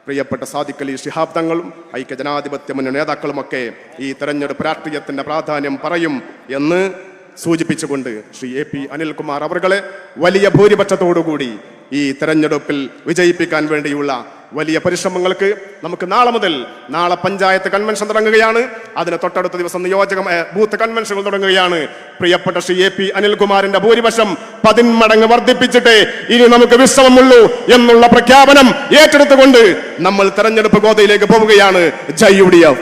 A: പ്രിയപ്പെട്ട സാദിഖ് അലി ശിഹാബ് തങ്ങളും ഐക്യ ജനാധിപത്യ മുന്നണി നേതാക്കളുമൊക്കെ ഈ തെരഞ്ഞെടുപ്പ് രാഷ്ട്രീയത്തിന്റെ പ്രാധാന്യം പറയും എന്ന് സൂചിപ്പിച്ചുകൊണ്ട് ശ്രീ AP അനിൽകുമാർ അവർകളെ വലിയ ഭൂരിപക്ഷത്തോടുകൂടി ഈ തെരഞ്ഞെടുപ്പിൽ വിജയിപ്പിക്കാൻ വേണ്ടിയുള്ള വലിയ പരിശ്രമങ്ങൾക്ക് നമുക്ക് നാളെ പഞ്ചായത്ത് കൺവെൻഷൻ തുടങ്ങുകയാണ്. അതിന് തൊട്ടടുത്ത ദിവസം ബൂത്ത് കൺവെൻഷനുകൾ തുടങ്ങുകയാണ്. പ്രിയപ്പെട്ട ശ്രീ AP അനിൽകുമാറിന്റെ ഭൂരിപക്ഷം 10 മടങ്ങ് വർദ്ധിപ്പിച്ചിട്ട് ഇനി നമുക്ക് വിശ്രമമുള്ളൂ എന്നുള്ള പ്രഖ്യാപനം ഏറ്റെടുത്തുകൊണ്ട് നമ്മൾ തെരഞ്ഞെടുപ്പ് ഗോതയിലേക്ക് പോവുകയാണ്. ജയ് UDF.